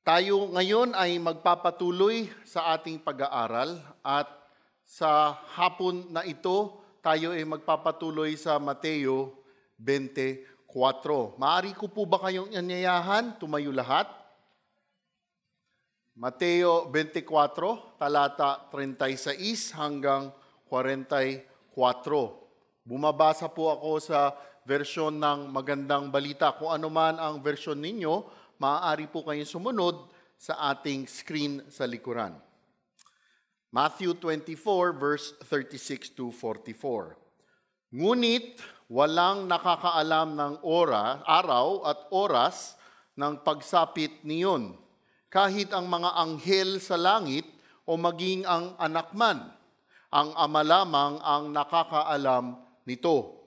Tayo ngayon ay magpapatuloy sa ating pag-aaral at sa hapon na ito, tayo ay magpapatuloy sa Mateo 24. Maaari ko po ba kayong anyayahan? Tumayo lahat. Mateo 24, talata 36 hanggang 44. Bumabasa po ako sa versyon ng Magandang Balita. Kung ano man ang versyon ninyo, maaari po kayong sumunod sa ating screen sa likuran. Matthew 24, verse 36 to 44. Ngunit walang nakakaalam ng araw at oras ng pagsapit niyon, kahit ang mga anghel sa langit o maging ang anak man. Ang Ama lamang ang nakakaalam nito.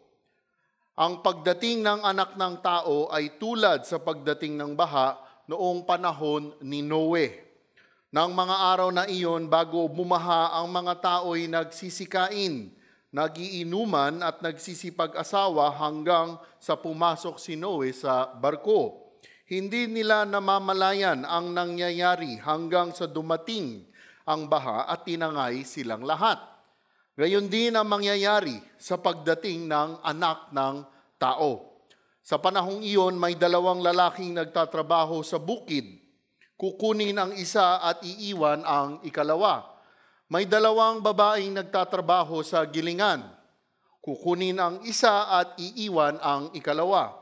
Ang pagdating ng anak ng tao ay tulad sa pagdating ng baha noong panahon ni Noe. Nang mga araw na iyon, bago bumaha, ang mga tao'y nagsisikain, nagiinuman at nagsisipag-asawa hanggang sa pumasok si Noe sa barko. Hindi nila namamalayan ang nangyayari hanggang sa dumating ang baha at tinangay silang lahat. Gayon din ang mangyayari sa pagdating ng anak ng tao. Sa panahong iyon, may dalawang lalaking nagtatrabaho sa bukid. Kukunin ang isa at iiwan ang ikalawa. May dalawang babaeng nagtatrabaho sa gilingan. Kukunin ang isa at iiwan ang ikalawa.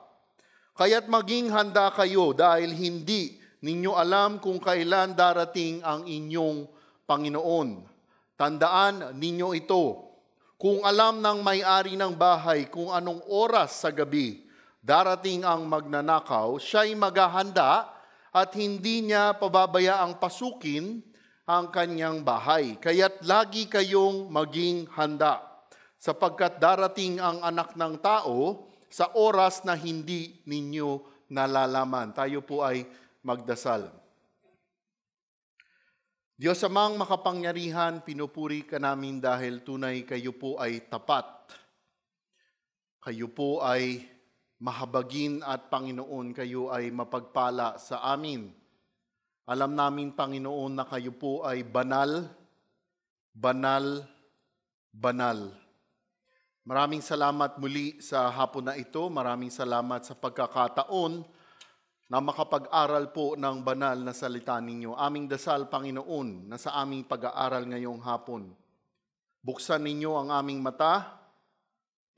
Kaya't maging handa kayo dahil hindi ninyo alam kung kailan darating ang inyong Panginoon. Tandaan ninyo ito, kung alam ng may-ari ng bahay kung anong oras sa gabi darating ang magnanakaw, siya'y maghahanda at hindi niya pababayaang pasukin ang kanyang bahay. Kaya't lagi kayong maging handa, sapagkat darating ang anak ng tao sa oras na hindi ninyo nalalaman. Tayo po ay magdasal. Diyos amang makapangyarihan, pinupuri ka namin dahil tunay kayo po ay tapat. Kayo po ay mahabagin at Panginoon, kayo ay mapagpala sa amin. Alam namin, Panginoon, na kayo po ay banal, banal, banal. Maraming salamat muli sa hapon na ito. Maraming salamat sa pagkakataon na makapag-aral po ng banal na salita ninyo. Aming dasal, Panginoon, na sa aming pag-aaral ngayong hapon. Buksan ninyo ang aming mata,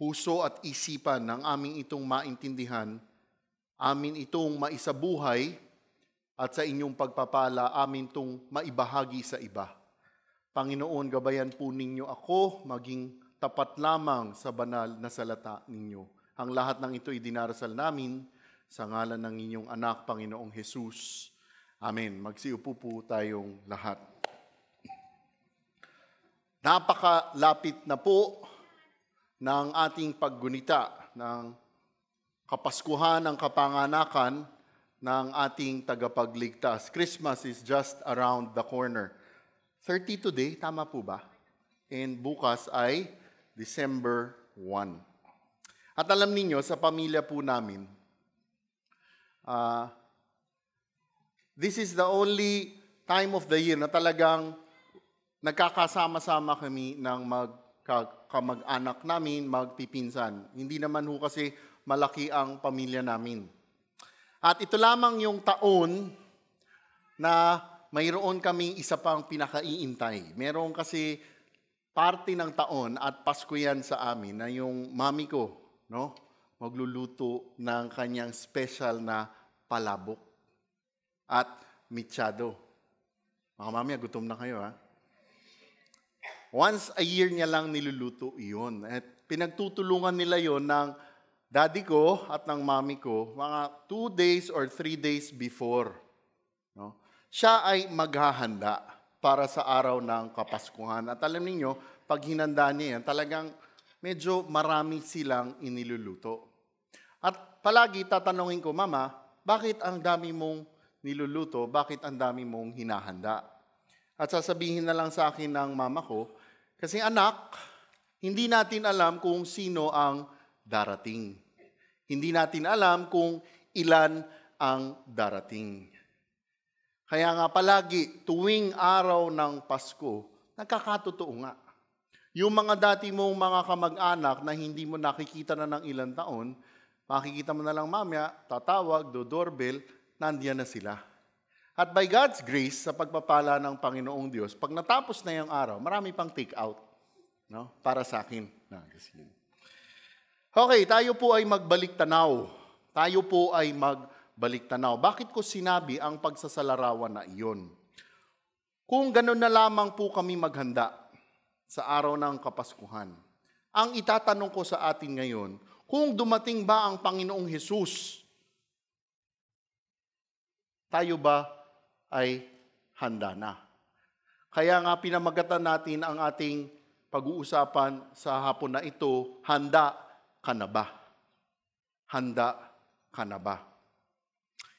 puso at isipan ng aming itong maintindihan, amin itong maisabuhay, at sa inyong pagpapala, amin itong maibahagi sa iba. Panginoon, gabayan po ninyo ako, maging tapat lamang sa banal na salita ninyo. Ang lahat ng ito ay dinarasal namin sa ngalan ng inyong anak, Panginoong Jesus. Amen. Magsiupo po tayong lahat. Napakalapit na po ng ating paggunita ng Kapaskuhan ng kapanganakan ng ating tagapagligtas. Christmas is just around the corner. 30 today, tama po ba? And bukas ay December 1. At alam niyo, sa pamilya po namin, this is the only time of the year na talagang nagkakasama-sama kami ng kamag-anak namin, magpipinsan. Hindi naman ho kasi malaki ang pamilya namin. At ito lamang yung taon na mayroon kaming isa pang pinakaiintay. Meron kasi parte ng taon at Pasko yan sa amin na yung mami ko, no? Magluluto ng kanyang special na palabok at mitsado. Mga mami, gutom na kayo, ha? Once a year niya lang niluluto iyon. At pinagtutulungan nila yon ng daddy ko at ng mami ko mga 2 days or 3 days before. No? Siya ay maghahanda para sa araw ng Kapaskuhan. At alam niyo, pag hinanda niya yan, talagang medyo marami silang iniluluto. At palagi tatanungin ko, Mama, bakit ang dami mong niluluto? Bakit ang dami mong hinahanda? At sasabihin na lang sa akin ng mama ko, kasi anak, hindi natin alam kung sino ang darating. Hindi natin alam kung ilan ang darating. Kaya nga palagi, tuwing araw ng Pasko, nagkakatotoo nga. Yung mga dati mong mga kamag-anak na hindi mo nakikita na ng ilang taon, makikita mo na lang mamaya, tatawag, doorbell, nandiyan na sila. At by God's grace, sa pagpapala ng Panginoong Diyos, pag natapos na yung araw, marami pang take out, no? Para sa akin. Okay, tayo po ay magbalik tanaw. Tayo po ay magbalik tanaw. Bakit ko sinabi ang pagsasalarawan na iyon? Kung gano'n na lamang po kami maghanda sa araw ng Kapaskuhan, ang itatanong ko sa atin ngayon, kung dumating ba ang Panginoong Hesus, tayo ba ay handa na? Kaya nga pinamagatan natin ang ating pag-uusapan sa hapon na ito, handa ka na ba? Handa ka na ba?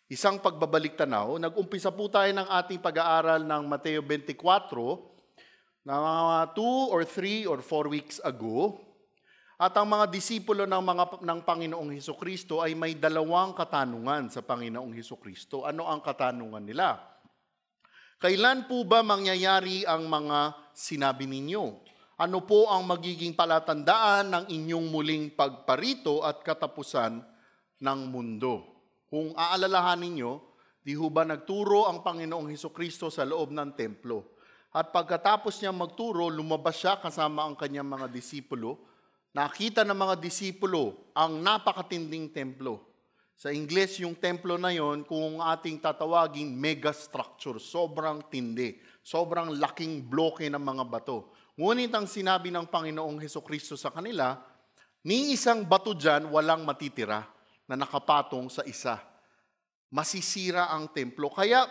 Isang pagbabalik tanaw, nag-umpisa po tayo ng ating pag-aaral ng Mateo 24, na mga 2 or 3 or 4 weeks ago, at ang mga disipulo ng Panginoong Hesukristo ay may dalawang katanungan sa Panginoong Hesukristo. Ano ang katanungan nila? Kailan po ba mangyayari ang mga sinabi ninyo? Ano po ang magiging palatandaan ng inyong muling pagparito at katapusan ng mundo? Kung aalalahanin ninyo, di ho ba nagturo ang Panginoong Hesukristo sa loob ng templo? At pagkatapos niya magturo, lumabas siya kasama ang kanyang mga disipulo. Nakita ng mga disipulo ang napakatinding templo. Sa Ingles, yung templo na yon, kung ating tatawagin, mega structure. Sobrang tindi. Sobrang laking bloke ng mga bato. Ngunit ang sinabi ng Panginoong Hesukristo sa kanila, ni isang bato dyan, walang matitira na nakapatong sa isa. Masisira ang templo. Kaya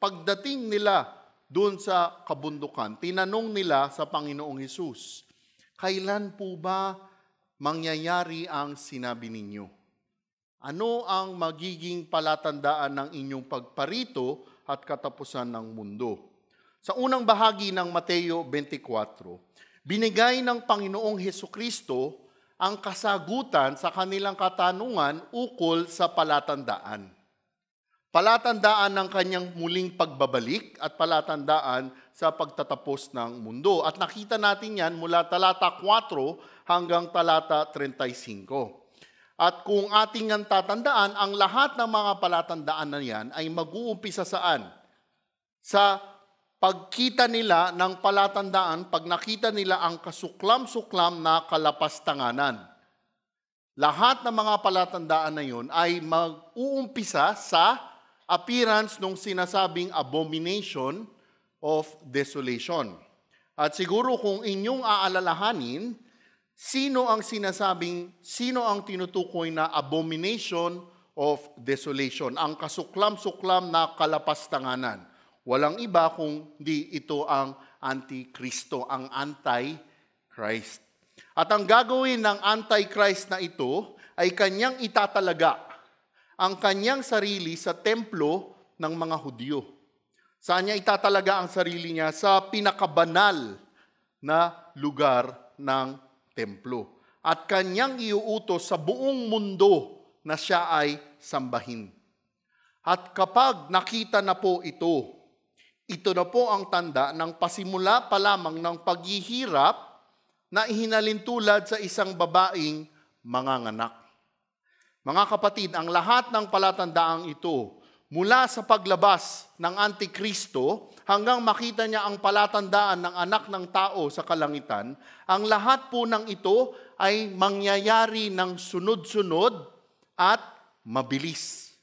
pagdating nila doon sa kabundukan, tinanong nila sa Panginoong Hesus, kailan po ba mangyayari ang sinabi ninyo? Ano ang magiging palatandaan ng inyong pagparito at katapusan ng mundo? Sa unang bahagi ng Mateo 24, binigay ng Panginoong Hesukristo ang kasagutan sa kanilang katanungan ukol sa palatandaan. Palatandaan ng kanyang muling pagbabalik at palatandaan sa pagtatapos ng mundo. At nakita natin yan mula talata 4 hanggang talata 35. At kung ating ang tatandaan, ang lahat ng mga palatandaan na yan ay mag-uumpisa saan? Sa pagkita nila ng palatandaan, pag nakita nila ang kasuklam-suklam na kalapastanganan. Lahat ng mga palatandaan na yun ay mag-uumpisa sa appearance nung sinasabing abomination of desolation. At siguro kung inyong aalalahanin, sino ang tinutukoy na abomination of desolation? Ang kasuklam-suklam na kalapastanganan. Walang iba kung di ito ang Antikristo, ang Antichrist. At ang gagawin ng Antichrist na ito ay kanyang itatalaga ang kanyang sarili sa templo ng mga Hudyo. Saan niya itatalaga ang sarili niya? Sa pinakabanal na lugar ng templo. At kanyang iuutos sa buong mundo na siya ay sambahin. At kapag nakita na po ito na po ang tanda ng pasimula pa lamang ng paghihirap na ihinalintulad sa isang babaeng manganganak. Mga kapatid, ang lahat ng palatandaang ito, mula sa paglabas ng Antikristo hanggang makita niya ang palatandaan ng anak ng tao sa kalangitan, ang lahat po ng ito ay mangyayari ng sunod-sunod at mabilis.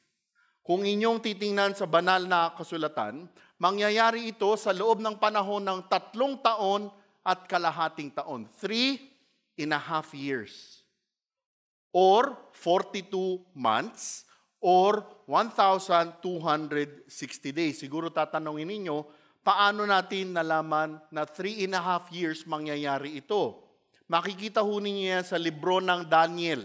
Kung inyong titingnan sa banal na kasulatan, mangyayari ito sa loob ng panahon ng 3 taon at kalahating taon. 3.5 years. Or 42 months, or 1,260 days. Siguro tatanungin ninyo, paano natin nalaman na 3.5 years mangyayari ito? Makikita ho ninyo yan sa libro ng Daniel,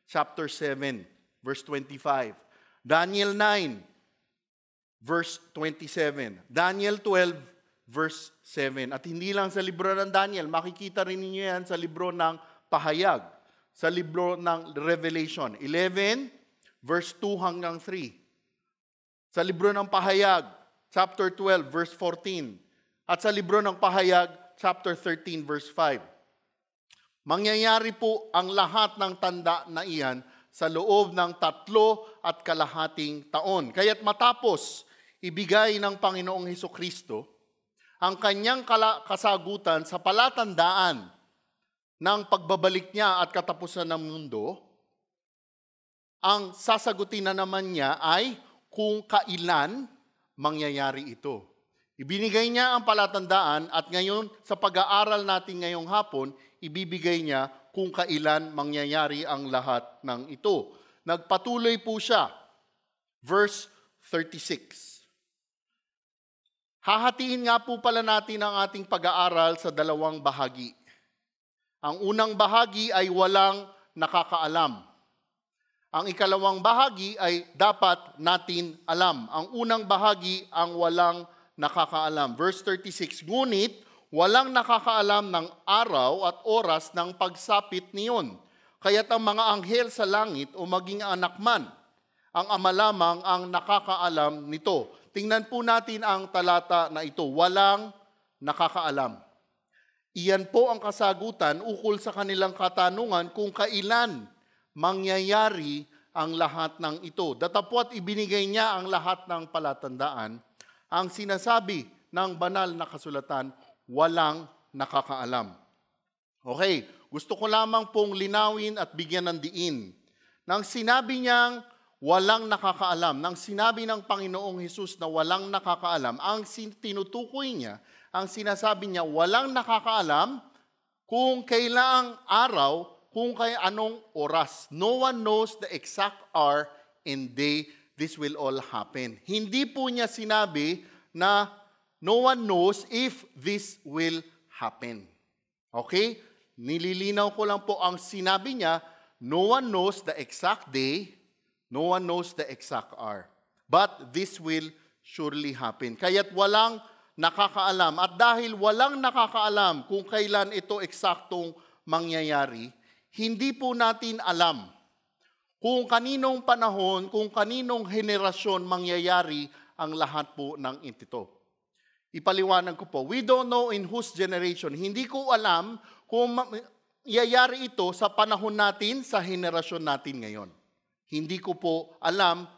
chapter 7, verse 25. Daniel 9, verse 27. Daniel 12, verse 7. At hindi lang sa libro ng Daniel, makikita rin ninyo yan sa libro ng Pahayag. Sa libro ng Revelation, 11, verse 2 hanggang 3. Sa libro ng Pahayag, chapter 12, verse 14. At sa libro ng Pahayag, chapter 13, verse 5. Mangyayari po ang lahat ng tanda na iyan sa loob ng 3.5 taon. Kaya't matapos ibigay ng Panginoong Hesukristo ang kanyang kasagutan sa palatandaan ng pagbabalik niya at katapusan ng mundo, ang sasagutin na naman niya ay kung kailan mangyayari ito. Ibinigay niya ang palatandaan at ngayon sa pag-aaral natin ngayong hapon, ibibigay niya kung kailan mangyayari ang lahat ng ito. Nagpatuloy po siya. Verse 36. Hahatiin nga po pala natin ang ating pag-aaral sa dalawang bahagi. Ang unang bahagi ay walang nakakaalam. Ang ikalawang bahagi ay dapat natin alam. Ang unang bahagi ang walang nakakaalam. Verse 36, ngunit walang nakakaalam ng araw at oras ng pagsapit niyon. Kaya't ang mga anghel sa langit o maging anak man, ang ama lamang ang nakakaalam nito. Tingnan po natin ang talata na ito, walang nakakaalam. Iyan po ang kasagutan ukol sa kanilang katanungan kung kailan mangyayari ang lahat ng ito. Datapwat ibinigay niya ang lahat ng palatandaan. Ang sinasabi ng banal na kasulatan, walang nakakaalam. Okay, gusto ko lamang pong linawin at bigyan ng diin. Nang sinabi niyang walang nakakaalam, nang sinabi ng Panginoong Hesus na walang nakakaalam, ang tinutukoy niya, ang sinasabi niya, walang nakakaalam kung kailaang araw, kung kay anong oras. No one knows the exact hour and day this will all happen. Hindi po niya sinabi na no one knows if this will happen. Okay? Nililinaw ko lang po ang sinabi niya, no one knows the exact day, no one knows the exact hour. But this will surely happen. Kaya't walang nakakaalam. At dahil walang nakakaalam kung kailan ito eksaktong mangyayari, hindi po natin alam kung kaninong panahon, kung kaninong henerasyon mangyayari ang lahat po ng ito. Ipaliwanag ko po, we don't know in whose generation. Hindi ko alam kung mangyayari ito sa panahon natin, sa henerasyon natin ngayon. Hindi ko po alam,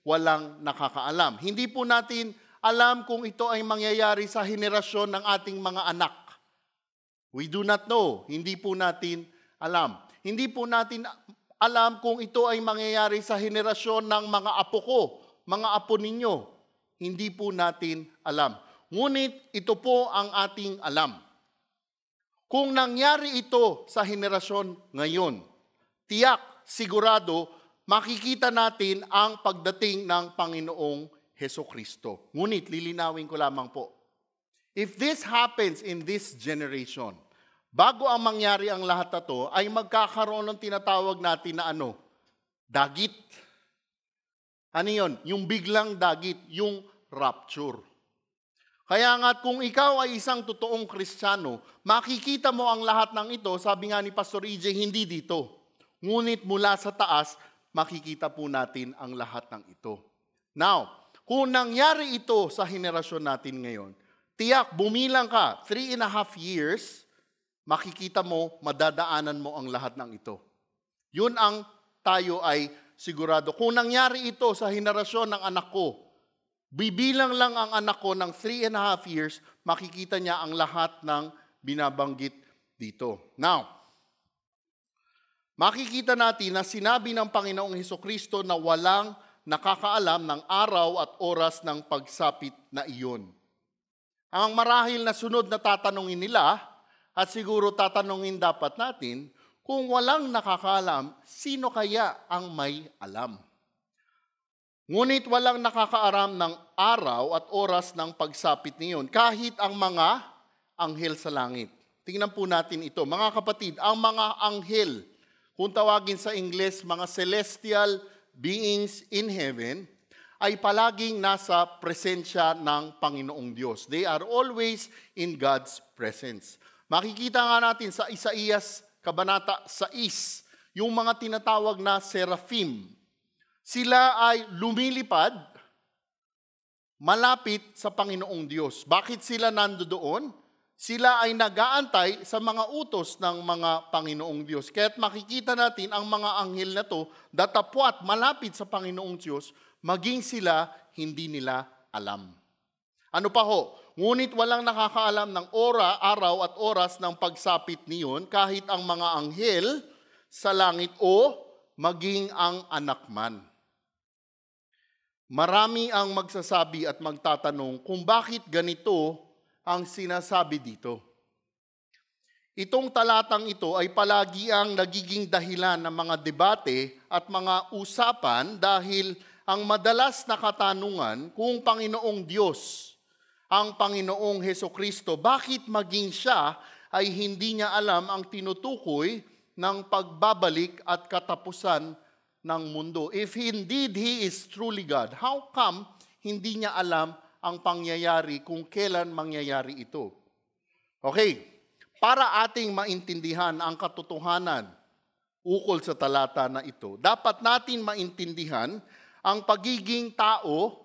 walang nakakaalam. Hindi po natin alam kung ito ay mangyayari sa henerasyon ng ating mga anak. We do not know. Hindi po natin alam. Hindi po natin alam kung ito ay mangyayari sa henerasyon ng mga apo ko, mga apo ninyo. Hindi po natin alam. Ngunit ito po ang ating alam. Kung nangyari ito sa henerasyon ngayon, tiyak, sigurado, makikita natin ang pagdating ng Panginoong Hesukristo. Ngunit lilinawin ko lamang po. If this happens in this generation, bago ang mangyari ang lahat na to, ay magkakaroon ng tinatawag natin na dagit. Ano yun? Yung biglang dagit, yung rapture. Kaya nga kung ikaw ay isang totoong Kristiyano, makikita mo ang lahat ng ito, sabi nga ni Pastor EJ, hindi dito. Ngunit mula sa taas, makikita po natin ang lahat ng ito. Now, kung nangyari ito sa henerasyon natin ngayon, tiyak, bumilang ka, 3.5 years, makikita mo, madadaanan mo ang lahat ng ito. Yun ang tayo ay sigurado. Kung nangyari ito sa henerasyon ng anak ko, bibilang lang ang anak ko ng 3.5 years, makikita niya ang lahat ng binabanggit dito. Now, makikita natin na sinabi ng Panginoong Hesukristo na walang nakakaalam ng araw at oras ng pagsapit na iyon. Ang marahil na sunod na tatanungin nila, at siguro tatanungin dapat natin, kung walang nakakaalam, sino kaya ang may alam? Ngunit walang nakakaaram ng araw at oras ng pagsapit niyon, kahit ang mga anghel sa langit. Tingnan po natin ito. Mga kapatid, ang mga anghel, kung tawagin sa Ingles, mga celestial beings in heaven, ay palaging nasa presensya ng Panginoong Diyos. They are always in God's presence. Makikita nga natin sa Isaías, Kabanata 6, yung mga tinatawag na seraphim. Sila ay lumilipad malapit sa Panginoong Diyos. Bakit sila nandoon? Sila ay nag-aantay sa mga utos ng mga Panginoong Diyos. Kaya't makikita natin ang mga anghel na to, datapwat malapit sa Panginoong Diyos, maging sila hindi nila alam. Ano pa ho? Ngunit walang nakakaalam ng araw at oras ng pagsapit niyon, kahit ang mga anghel sa langit o maging ang anak man. Marami ang magsasabi at magtatanong kung bakit ganito ang sinasabi dito. Itong talatang ito ay palagi ang nagiging dahilan ng mga debate at mga usapan dahil ang madalas na katanungan kung Panginoong Diyos, ang Panginoong Hesukristo, bakit maging siya ay hindi niya alam ang tinutukoy ng pagbabalik at katapusan ng mundo. If indeed He is truly God, how come hindi niya alam ang pangyayari kung kailan mangyayari ito? Okay, para ating maintindihan ang katotohanan ukol sa talata na ito, dapat natin maintindihan ang pagiging tao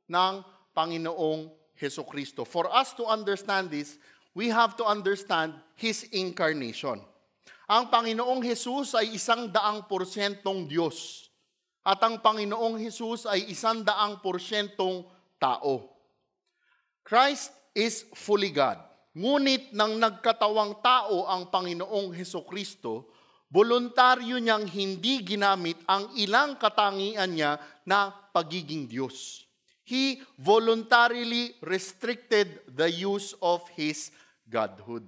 ng Panginoong Hesukristo. For us to understand this, we have to understand His incarnation. Ang Panginoong Hesus ay 100% Diyos. At ang Panginoong Hesus ay 100% tao. Christ is fully God. Ngunit nang nagkatawang tao ang Panginoong Hesukristo, voluntaryo niyang hindi ginamit ang ilang katangian niya na pagiging Diyos. He voluntarily restricted the use of His Godhood.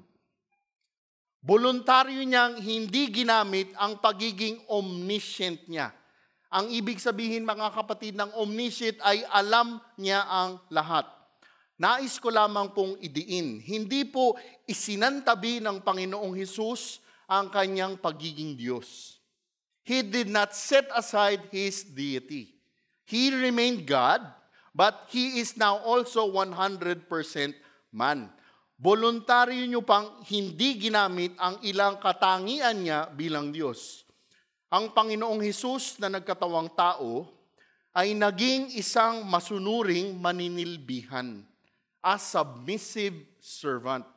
Voluntaryo niyang hindi ginamit ang pagiging omniscient niya. Ang ibig sabihin, mga kapatid, ng omniscient ay alam niya ang lahat. Nais ko lamang pong idiin, hindi po isinantabi ng Panginoong Hesus ang kanyang pagiging Diyos. He did not set aside His deity. He remained God, but He is now also 100% man. Voluntaryo nyo pang hindi ginamit ang ilang katangian niya bilang Diyos. Ang Panginoong Hesus na nagkatawang tao ay naging isang masunuring maninilbihan, a submissive servant.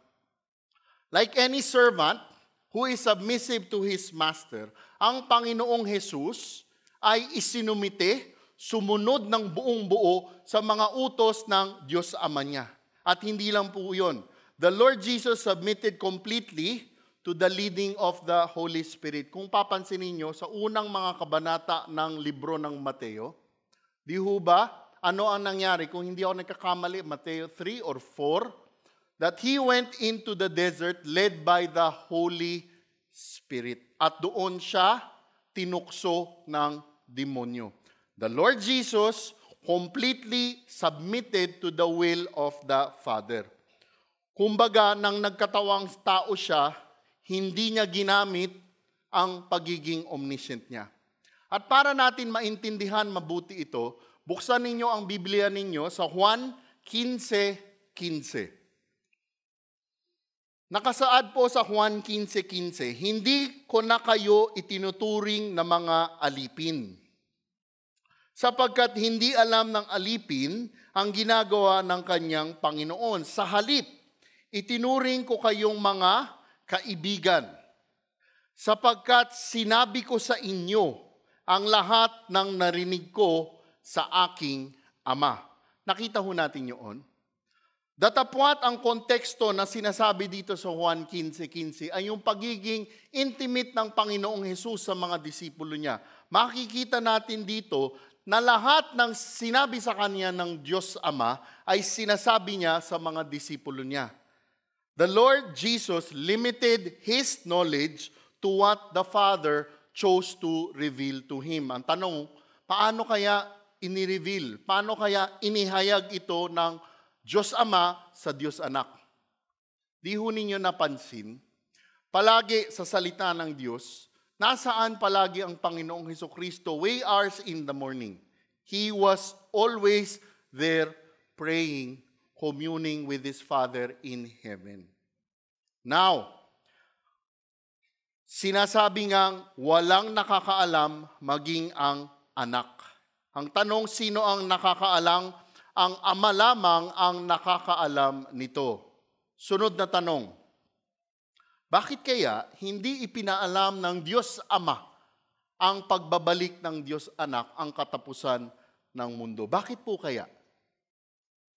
Like any servant who is submissive to his master, ang Panginoong Hesus ay isinumite, sumunod ng buong buo sa mga utos ng Diyos Ama niya. At hindi lang po yun. The Lord Jesus submitted completely to the leading of the Holy Spirit. Kung papansinin niyo, sa unang mga kabanata ng libro ng Mateo, di ho ba, ano ang nangyari? Kung hindi ako nagkakamali, Mateo 3 or 4, that He went into the desert led by the Holy Spirit. At doon siya tinukso ng demonyo. The Lord Jesus completely submitted to the will of the Father. Kumbaga, nang nagkatawang tao siya, hindi niya ginamit ang pagiging omniscient niya. At para natin maintindihan mabuti ito, buksan ninyo ang Biblia ninyo sa Juan 15:15. Nakasaad po sa Juan 15:15, hindi ko na kayo itinuturing na mga alipin, sapagkat hindi alam ng alipin ang ginagawa ng kanyang Panginoon. Sa halip, itinuring ko kayong mga kaibigan, sapagkat sinabi ko sa inyo ang lahat ng narinig ko sa aking Ama. Nakita ho natin yun. Datapwat ang konteksto na sinasabi dito sa Juan 15:15 ay yung pagiging intimate ng Panginoong Hesus sa mga disipulo niya. Makikita natin dito na lahat ng sinabi sa kanya ng Diyos Ama ay sinasabi niya sa mga disipulo niya. The Lord Jesus limited His knowledge to what the Father chose to reveal to Him. Ang tanong, paano kaya inireveal? Paano kaya inihayag ito ng Diyos Ama sa Diyos Anak? Di ho ninyo napansin, palagi sa salita ng Diyos, nasaan palagi ang Panginoong Hesukristo? Way hours in the morning. He was always there praying, communing with His Father in heaven. Now, sinasabi ngang walang nakakaalam maging ang anak. Ang tanong, sino ang nakakaalam? Ang Ama lamang ang nakakaalam nito. Sunod na tanong, bakit kaya hindi ipinaalam ng Diyos Ama ang pagbabalik ng Diyos Anak ang katapusan ng mundo? Bakit po kaya?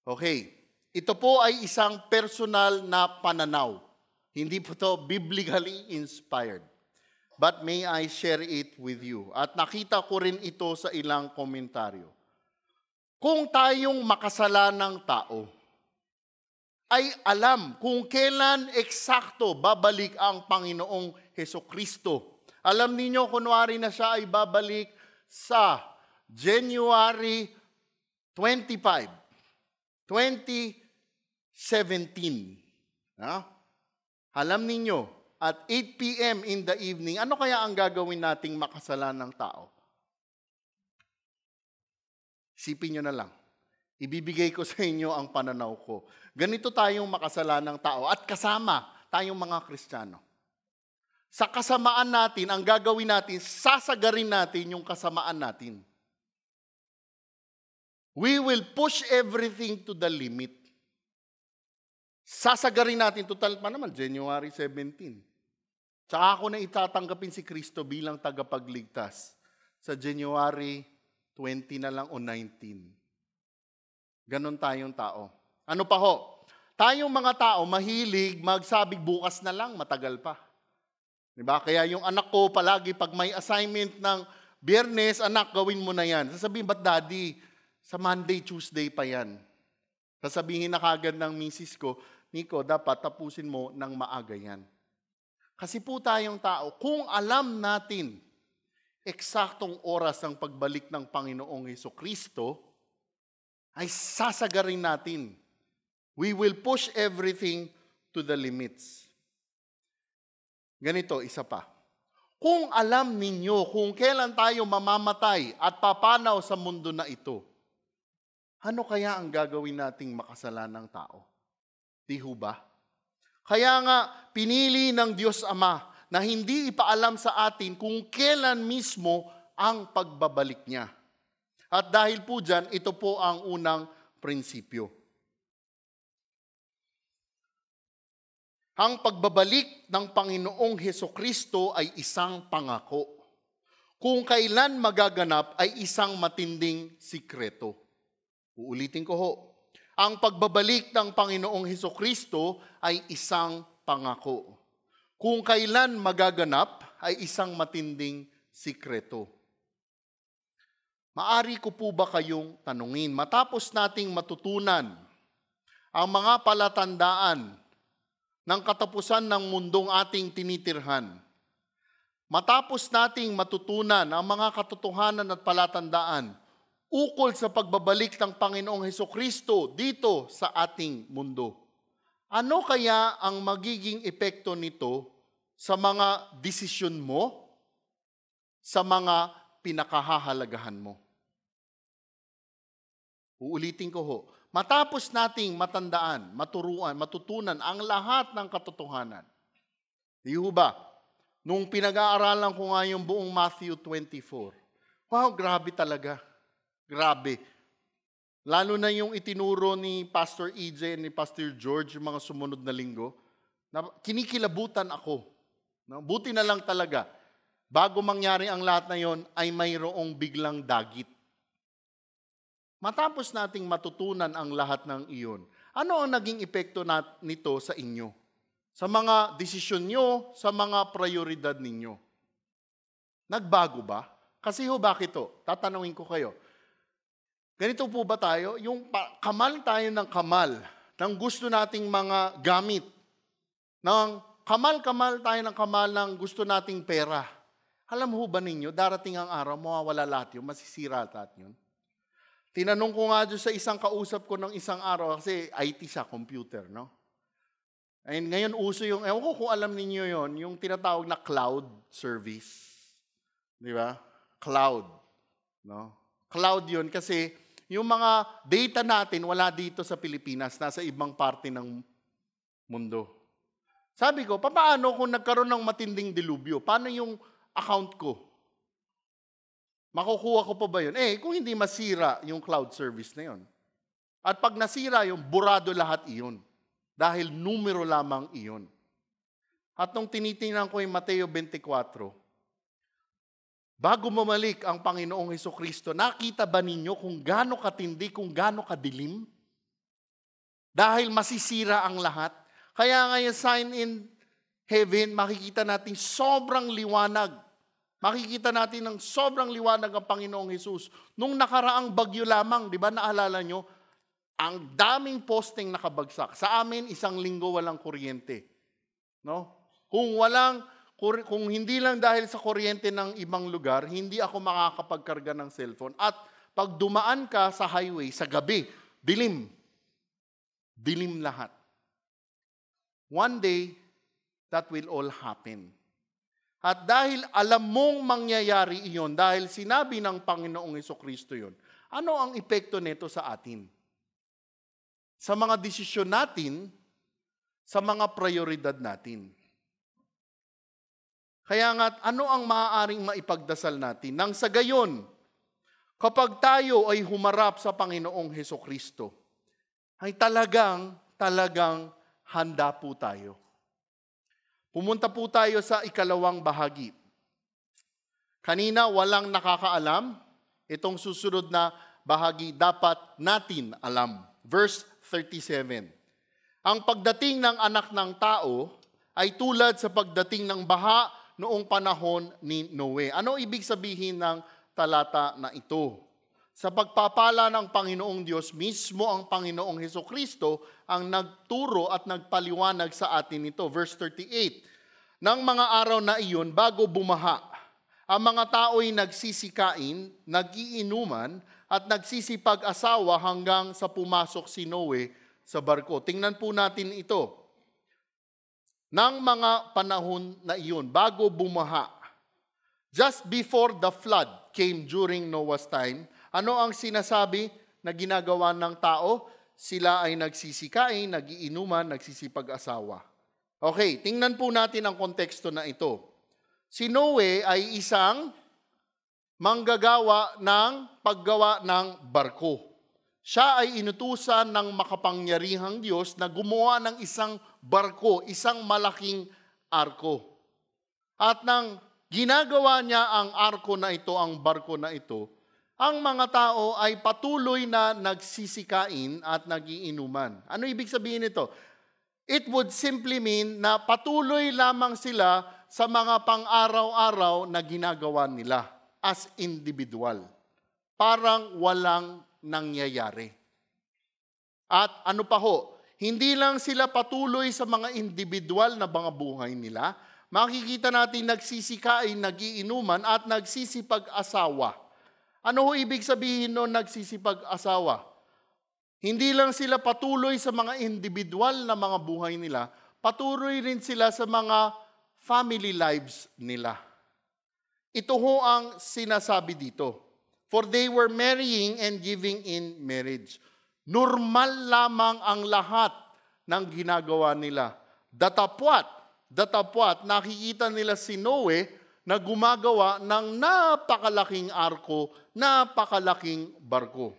Okay, ito po ay isang personal na pananaw. Hindi po ito biblically inspired. But may I share it with you? At nakita ko rin ito sa ilang komentaryo. Kung tayong makasalanang tao ay alam kung kailan eksakto babalik ang Panginoong Hesukristo. Alam niyo, kunwari na siya ay babalik sa January 25, 2017. Alam niyo, at 8 p.m. in the evening, ano kaya ang gagawin nating makasalanang tao? Isipin nyo na lang. Ibibigay ko sa inyo ang pananaw ko. Ganito tayong makasalanang tao at kasama tayong mga Kristiyano. Sa kasamaan natin, ang gagawin natin, sasagarin natin yung kasamaan natin. We will push everything to the limit. Sasagarin natin, total pa naman, January 17. Tsaka ako na itatanggapin si Kristo bilang tagapagligtas sa January 20 na lang o 19. Ganon tayong tao. Ano pa ho? Tayong mga tao, mahilig magsabing bukas na lang, matagal pa. Diba? Kaya yung anak ko palagi, pag may assignment ng Biyernes, anak, gawin mo na yan. Sasabihin, ba't daddy? Sa Monday, Tuesday pa yan. Sasabihin na kagad ng misis ko, Nico, dapat tapusin mo ng maaga yan. Kasi po tayong tao, kung alam natin eksaktong oras ng pagbalik ng Panginoong Hesukristo, ay sasagarin natin. We will push everything to the limits. Ganito, isa pa. Kung alam ninyo kung kailan tayo mamamatay at papanaw sa mundo na ito, ano kaya ang gagawin nating makasalanang tao? Di ho ba? Kaya nga, pinili ng Diyos Ama na hindi ipaalam sa atin kung kailan mismo ang pagbabalik niya. At dahil po dyan, ito po ang unang prinsipyo. Ang pagbabalik ng Panginoong Hesukristo ay isang pangako. Kung kailan magaganap ay isang matinding sikreto. Uulitin ko ho. Ang pagbabalik ng Panginoong Hesukristo ay isang pangako. Kung kailan magaganap ay isang matinding sikreto. Maari ko po ba kayong tanungin, matapos nating matutunan ang mga palatandaan ng katapusan ng mundong ating tinitirhan, matapos nating matutunan ang mga katotohanan at palatandaan ukol sa pagbabalik ng Panginoong Hesukristo dito sa ating mundo, ano kaya ang magiging epekto nito sa mga desisyon mo, sa mga pinakahahalagahan mo? Uulitin ko ho. Matapos nating matandaan, matutunan ang lahat ng katotohanan. Di ho ba? Nung pinag-aaralan ko nga yung buong Matthew 24, wow, grabe talaga. Grabe. Lalo na yung itinuro ni Pastor EJ ni Pastor George yung mga sumunod na linggo, na kinikilabutan ako. No? Buti na lang talaga. Bago mangyari ang lahat na yon, ay mayroong biglang dagit. Matapos nating matutunan ang lahat ng iyon, ano ang naging epekto nito sa inyo? Sa mga desisyon nyo, sa mga prioridad ninyo? Nagbago ba? Kasi ho, bakit to? Tatanungin ko kayo. Ganito po ba tayo? Yung kamal tayo ng kamal, ng gusto nating mga gamit, ng kamal-kamal tayo ng kamal ng gusto nating pera. Alam ho ba ninyo, darating ang araw, mawawala lahat yun, masisira lahat yun. Tinanong ko nga doon sa isang kausap ko ng isang araw, kasi IT siya, computer, no? And ngayon uso yung, ewan ko kung alam ninyo yon, yung tinatawag na cloud service. Di ba? Cloud. No? Cloud yun kasi yung mga data natin wala dito sa Pilipinas, nasa ibang parte ng mundo. Sabi ko, paano kung nagkaroon ng matinding dilubyo? Paano yung account ko? Makukuha ko pa ba yun? Kung hindi masira yung cloud service na yun. At pag nasira yung burado lahat iyon. Dahil numero lamang iyon. At nung tinitingnan ko yung Mateo 24, bago mamalik ang Panginoong Hesukristo, nakita ba ninyo kung gaano katindi, kung gaano kadilim? Dahil masisira ang lahat. Kaya ngayon sign in heaven, makikita natin sobrang liwanag. Makikita natin ng sobrang liwanag ang Panginoong Hesus. Nung nakaraang bagyo lamang, di ba naalala nyo, ang daming posting nakabagsak. Sa amin, 1 linggo walang kuryente. No? Kung hindi lang dahil sa kuryente ng ibang lugar, hindi ako makakapagkarga ng cellphone. At pag dumaan ka sa highway, sa gabi, dilim. Dilim lahat. One day, that will all happen. At dahil alam mong mangyayari iyon, dahil sinabi ng Panginoong Hesukristo yun, ano ang epekto nito sa atin? Sa mga desisyon natin, sa mga prioridad natin. Kaya nga, ano ang maaaring maipagdasal natin? Nang sa gayon, kapag tayo ay humarap sa Panginoong Hesukristo, ay talagang handa po tayo. Pumunta po tayo sa ikalawang bahagi. Kanina walang nakakaalam. Itong susunod na bahagi dapat natin alam. Verse 37. Ang pagdating ng anak ng tao ay tulad sa pagdating ng baha noong panahon ni Noe. Ano ibig sabihin ng talata na ito? Sa pagpapala ng Panginoong Diyos, mismo ang Panginoong Hesukristo ang nagturo at nagpaliwanag sa atin ito. Verse 38, nang mga araw na iyon, bago bumaha, ang mga tao'y nagsisikain, nagiinuman, at nagsisipag-asawa hanggang sa pumasok si Noe sa barko. Tingnan po natin ito. Nang mga panahon na iyon, bago bumaha, just before the flood came during Noah's time, ano ang sinasabi na ginagawa ng tao? Sila ay nagsisikain, nagiinuman, nagsisipag-asawa. Okay, tingnan po natin ang konteksto na ito. Si Noe ay isang manggagawa ng paggawa ng barko. Siya ay inutusan ng makapangyarihang Diyos na gumawa ng isang barko, isang malaking arko. At nang ginagawa niya ang arko na ito, ang barko na ito, ang mga tao ay patuloy na nagsisikain at nagiinuman. Ano ibig sabihin nito? It would simply mean na patuloy lamang sila sa mga pang-araw-araw na ginagawa nila as individual. Parang walang nangyayari. At ano pa ho, hindi lang sila patuloy sa mga individual na mga buhay nila, makikita natin nagsisikain, nagiinuman at nagsisipag-asawa. Ano ho ibig sabihin noon nagsisipag-asawa? Hindi lang sila patuloy sa mga individual na mga buhay nila, patuloy rin sila sa mga family lives nila. Ito ho ang sinasabi dito. For they were marrying and giving in marriage. Normal lamang ang lahat ng ginagawa nila. Datapwat, nakikita nila si Noe na gumagawa ng napakalaking arko, napakalaking barko.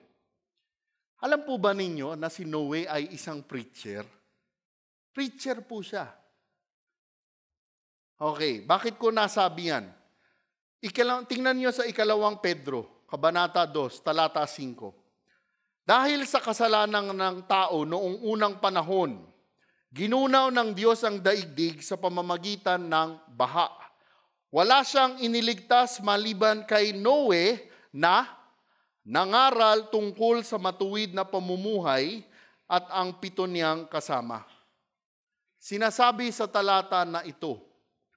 Alam po ba ninyo na si Noe ay isang preacher? Preacher po siya. Okay, bakit ko nasabi yan? Tingnan niyo sa ikalawang Pedro, Kabanata 2, talata 5. Dahil sa kasalanan ng tao noong unang panahon, ginunaw ng Diyos ang daigdig sa pamamagitan ng baha. Wala siyang iniligtas maliban kay Noe na nangaral tungkol sa matuwid na pamumuhay at ang 7 niyang kasama. Sinasabi sa talata na ito,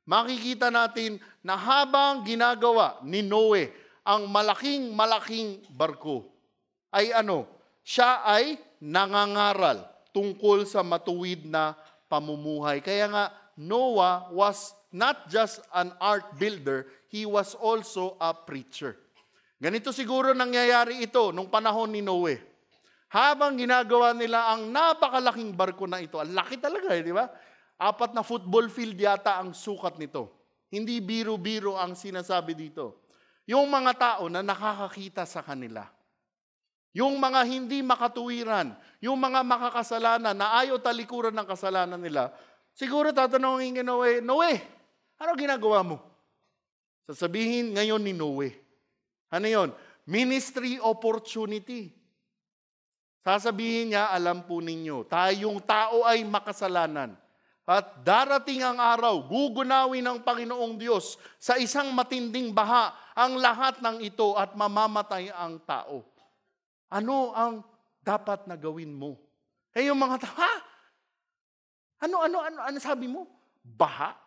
makikita natin na habang ginagawa ni Noe ang malaking barko, ay siya ay nangangaral tungkol sa matuwid na pamumuhay. Kaya nga, Noah was not just an art builder, he was also a preacher. Ganito siguro nangyayari ito nung panahon ni Noe. Habang ginagawa nila ang napakalaking barko na ito, ang laki talaga, di ba? 4 na football field yata ang sukat nito. Hindi biro-biro ang sinasabi dito. Yung mga tao na nakakakita sa kanila. Yung mga hindi makatuwiran, yung mga makakasalanan na ayaw talikuran ng kasalanan nila, siguro tatanungin kay Noe, Noe, ano ginagawa mo? Sasabihin ngayon ni Noe. Ano yon? Ministry opportunity. Sasabihin niya, alam po ninyo, tayong tao ay makasalanan. At darating ang araw, gugunawin ng Panginoong Diyos sa isang matinding baha ang lahat ng ito at mamamatay ang tao. Ano ang dapat na gawin mo? Eh yung mga tao, ha? Ano sabi mo? Baha?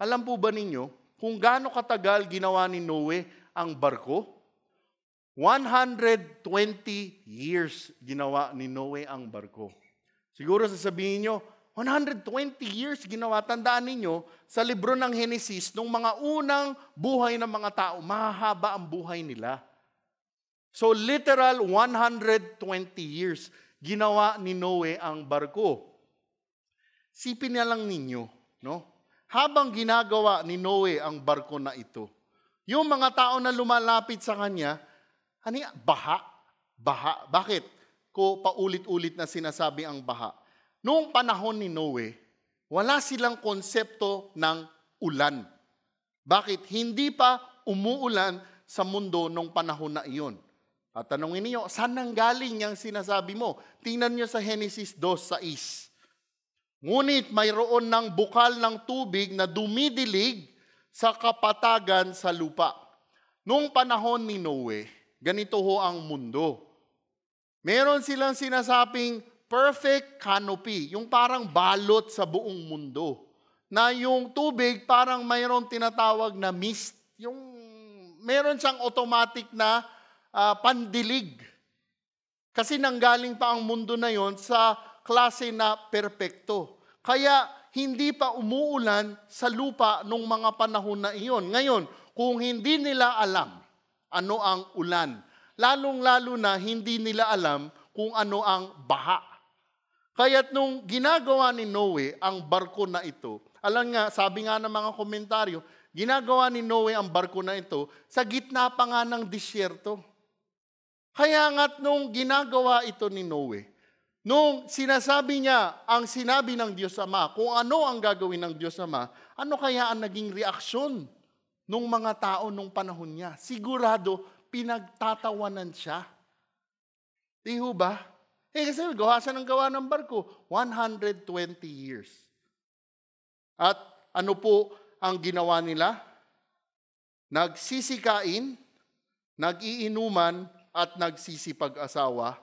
Alam po ba ninyo kung gaano katagal ginawa ni Noe ang barko? 120 years ginawa ni Noe ang barko. Siguro sasabihin nyo, 120 years ginawa. Tandaan ninyo, sa libro ng Henesis, nung mga unang buhay ng mga tao, mahaba ang buhay nila. So literal 120 years ginawa ni Noe ang barko. Sipin na lang ninyo, no? Habang ginagawa ni Noe ang barko na ito, yung mga tao na lumalapit sa kanya, baha? Baha. Bakit ko paulit-ulit na sinasabi ang baha? Noong panahon ni Noe, wala silang konsepto ng ulan. Bakit? Hindi pa umuulan sa mundo nung panahon na iyon. At tanongin niyo, saan nanggaling yung sinasabi mo? Tingnan niyo sa Genesis 2:6. Ngunit mayroon ng bukal ng tubig na dumidilig sa kapatagan sa lupa. Noong panahon ni Noe, ganito ho ang mundo. Meron silang sinasabing perfect canopy, yung parang balot sa buong mundo. Na yung tubig parang mayroong tinatawag na mist. Yung meron siyang automatic na pandilig. Kasi nanggaling pa ang mundo na yon sa klase na perpekto. Kaya hindi pa umuulan sa lupa nung mga panahon na iyon. Ngayon, kung hindi nila alam ano ang ulan, lalong-lalo na hindi nila alam kung ano ang baha. Kaya't nung ginagawa ni Noe ang barko na ito, alam nga, sabi nga ng mga komentaryo, ginagawa ni Noe ang barko na ito sa gitna pa nga ng disyerto. Kaya nga't nung ginagawa ito ni Noe, nung sinasabi niya ang sinabi ng Diyos Ama, kung ano ang gagawin ng Diyos Ama, ano kaya ang naging reaksyon ng mga tao nung panahon niya? Sigurado, pinagtatawanan siya. Di ho ba? Kasi gawa siya ng gawa ng barko, 120 years. At ano po ang ginawa nila? Nagsisikain, nag-iinuman, at nagsisipag-asawa.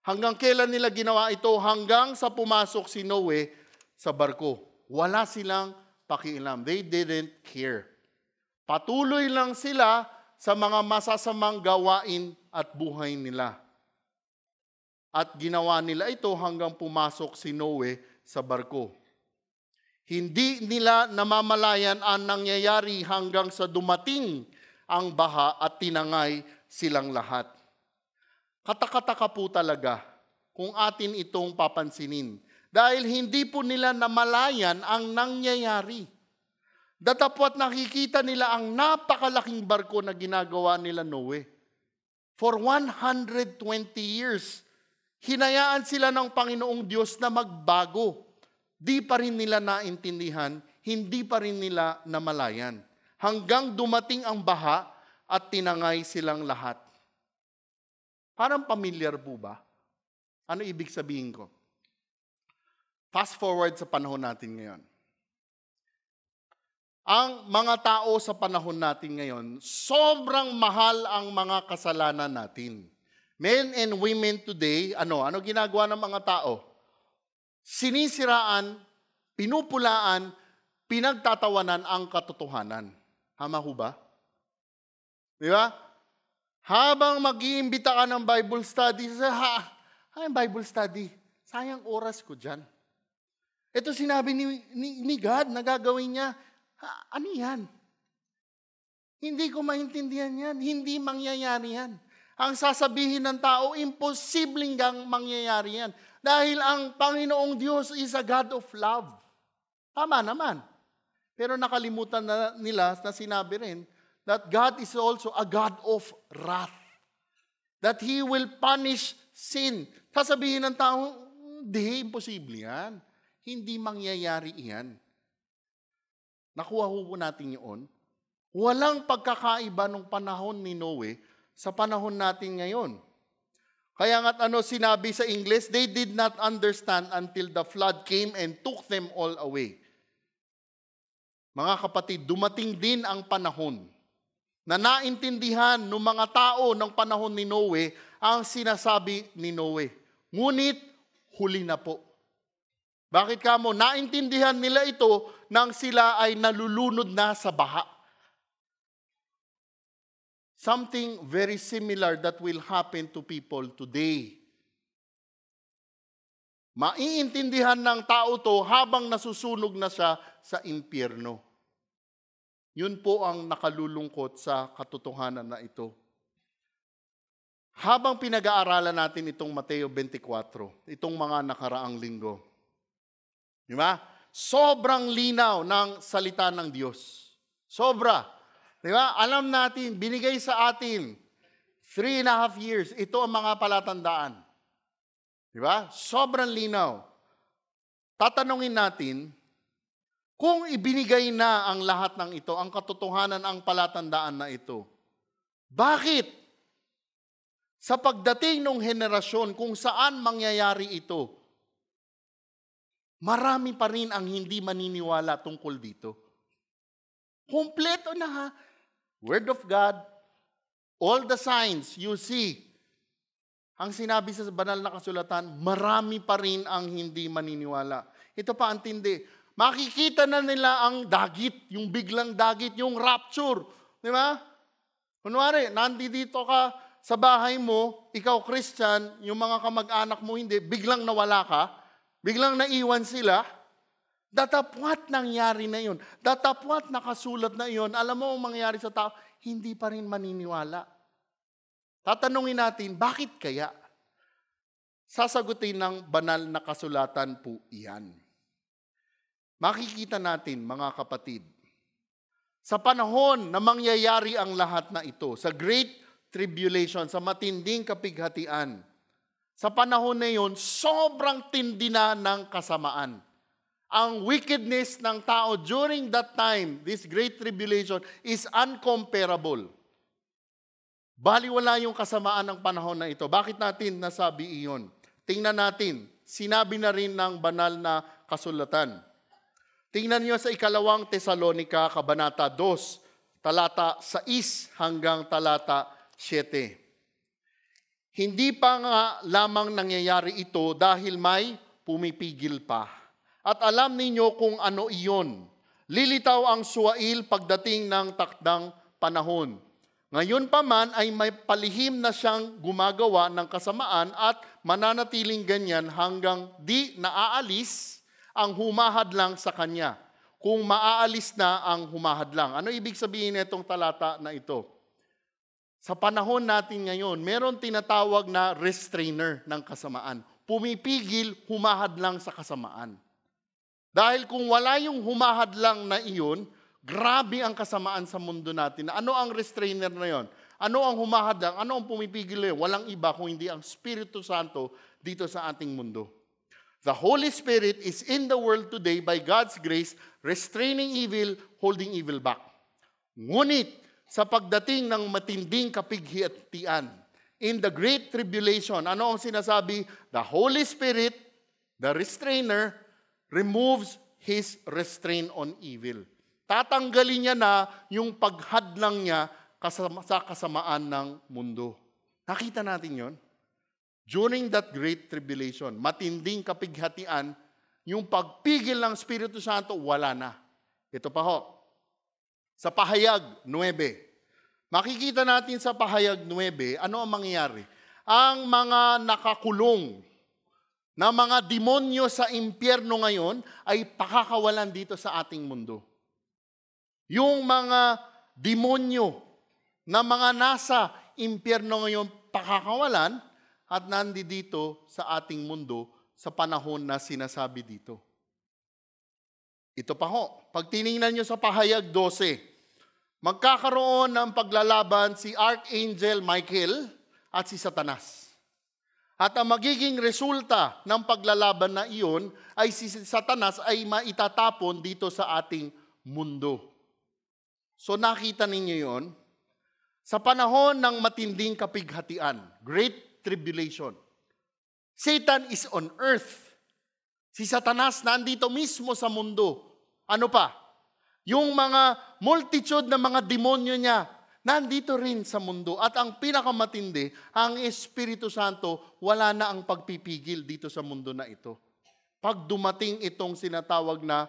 Hanggang kailan nila ginawa ito? Hanggang sa pumasok si Noe sa barko. Wala silang pakialam. They didn't care. Patuloy lang sila sa mga masasamang gawain at buhay nila. At ginawa nila ito hanggang pumasok si Noe sa barko. Hindi nila namamalayan ang nangyayari hanggang sa dumating ang baha at tinangay silang lahat. Katakataka po talaga kung atin itong papansinin. Dahil hindi po nila namalayan ang nangyayari. Datapwat nakikita nila ang napakalaking barko na ginagawa nila Noe. For 120 years, hinayaan sila ng Panginoong Diyos na magbago. Di pa rin nila naintindihan, hindi pa rin nila namalayan. Hanggang dumating ang baha at tinangay silang lahat. Parang familiar po ba? Ano ibig sabihin ko? Fast forward sa panahon natin ngayon. Ang mga tao sa panahon natin ngayon, sobrang mahal ang mga kasalanan natin. Men and women today, ano ginagawa ng mga tao? Sinisiraan, pinupulaan, pinagtatawanan ang katotohanan. Tama ho ba? Di ba? Habang mag-iimbita ka ng Bible study, Bible study, sayang oras ko dyan. Ito sinabi ni God na gagawin niya, ano yan? Hindi ko maintindihan yan, hindi mangyayari yan. Ang sasabihin ng tao, imposibleng gang mangyayari yan. Dahil ang Panginoong Diyos is a God of love. Tama naman. Pero nakalimutan na nila na sinabi rin that God is also a God of wrath. that He will punish sin. Sasabihin ng tao, hindi, imposible yan. Hindi mangyayari yan. Nakuha po natin yun. Walang pagkakaiba nung panahon ni Noe sa panahon natin ngayon. Kaya nga't sinabi sa English, they did not understand until the flood came and took them all away. Mga kapatid, dumating din ang panahon na naintindihan ng mga tao ng panahon ni Noe ang sinasabi ni Noe. Ngunit, huli na po. Bakit kamo? Naintindihan nila ito nang sila ay nalulunod na sa baha. Something very similar that will happen to people today. Maiintindihan ng tao to habang nasusunog na siya sa impyerno. Yun po ang nakalulungkot sa katotohanan na ito. Habang pinag-aaralan natin itong Mateo 24, itong mga nakaraang linggo, di ba? Sobrang linaw ng salita ng Diyos. Sobra. Di ba? Alam natin, binigay sa atin 3.5 years. Ito ang mga palatandaan. Di ba? Sobrang linaw. Tatanungin natin, kung ibinigay na ang lahat ng ito, ang katotohanan, ang palatandaan na ito, bakit? Sa pagdating ng henerasyon, kung saan mangyayari ito, marami pa rin ang hindi maniniwala tungkol dito. Kompleto na ha. Word of God, all the signs you see. Ang sinabi sa banal na kasulatan, marami pa rin ang hindi maniniwala. Ito pa ang tindi. Makikita na nila ang dagit, yung biglang dagit, yung rapture. Di ba? Kunwari, nandito ka sa bahay mo, ikaw Christian, yung mga kamag-anak mo hindi, biglang nawala ka, biglang naiwan sila, datapwat nangyari na yun. Datapwat nakasulat na yun. Alam mo ang mangyayari sa tao, hindi pa rin maniniwala. Tatanungin natin, bakit kaya? Sasagutin ng banal na kasulatan po iyan. Makikita natin, mga kapatid, sa panahon na mangyayari ang lahat na ito, sa Great Tribulation, sa matinding kapighatian, sa panahon na yun, sobrang tindi na ng kasamaan. Ang wickedness ng tao during that time, this Great Tribulation, is uncomparable. Baliwala yung kasamaan ng panahon na ito. Bakit natin nasabi iyon? Tingnan natin, sinabi na rin ng banal na kasulatan. Tingnan niyo sa 2 Tesalonica, Kabanata 2, talata 6 hanggang talata 7. Hindi pa nga lamang nangyayari ito dahil may pumipigil pa. At alam ninyo kung ano iyon. Lilitaw ang suwail pagdating ng takdang panahon. Ngayon pa man ay may palihim na siyang gumagawa ng kasamaan at mananatiling ganyan hanggang di naaalis ang humahadlang sa kanya. Kung maaalis na ang humahadlang. Ano ibig sabihin nitong talata na ito? Sa panahon natin ngayon, meron tinatawag na restrainer ng kasamaan. Pumipigil, humahadlang sa kasamaan. Dahil kung wala yung humahadlang na iyon, grabe ang kasamaan sa mundo natin. Ano ang restrainer na yon? Ano ang humahadlang? Ano ang pumipigil na yun? Walang iba kung hindi ang Espiritu Santo dito sa ating mundo. The Holy Spirit is in the world today by God's grace, restraining evil, holding evil back. Ngunit, sa pagdating ng matinding kapighatian, in the Great Tribulation, ano ang sinasabi? The Holy Spirit, the restrainer, removes His restraint on evil. Tatanggalin niya na yung paghadlang niya sa kasamaan ng mundo. Nakita natin yon. During that Great Tribulation, matinding kapighatian, yung pagpigil ng Espiritu Santo, wala na. Ito pa ho. Sa Pahayag 9. Makikita natin sa Pahayag 9, ano ang mangyayari? Ang mga nakakulong na mga demonyo sa impyerno ngayon ay pakakawalan dito sa ating mundo. Yung mga demonyo na mga nasa impyerno ngayon pakakawalan at nandito sa ating mundo sa panahon na sinasabi dito. Ito pa ho, pag tiningnan nyo sa Pahayag 12, magkakaroon ng paglalaban si Archangel Michael at si Satanas. At ang magiging resulta ng paglalaban na iyon ay si Satanas ay maitatapon dito sa ating mundo. So nakita ninyo yon? Sa panahon ng matinding kapighatian, Great Tribulation, Satan is on earth. Si Satanas nandito mismo sa mundo. Ano pa? Yung mga multitude na mga demonyo niya, nandito rin sa mundo. At ang pinakamatindi, ang Espiritu Santo, wala na ang pagpipigil dito sa mundo na ito. Pag dumating itong sinatawag na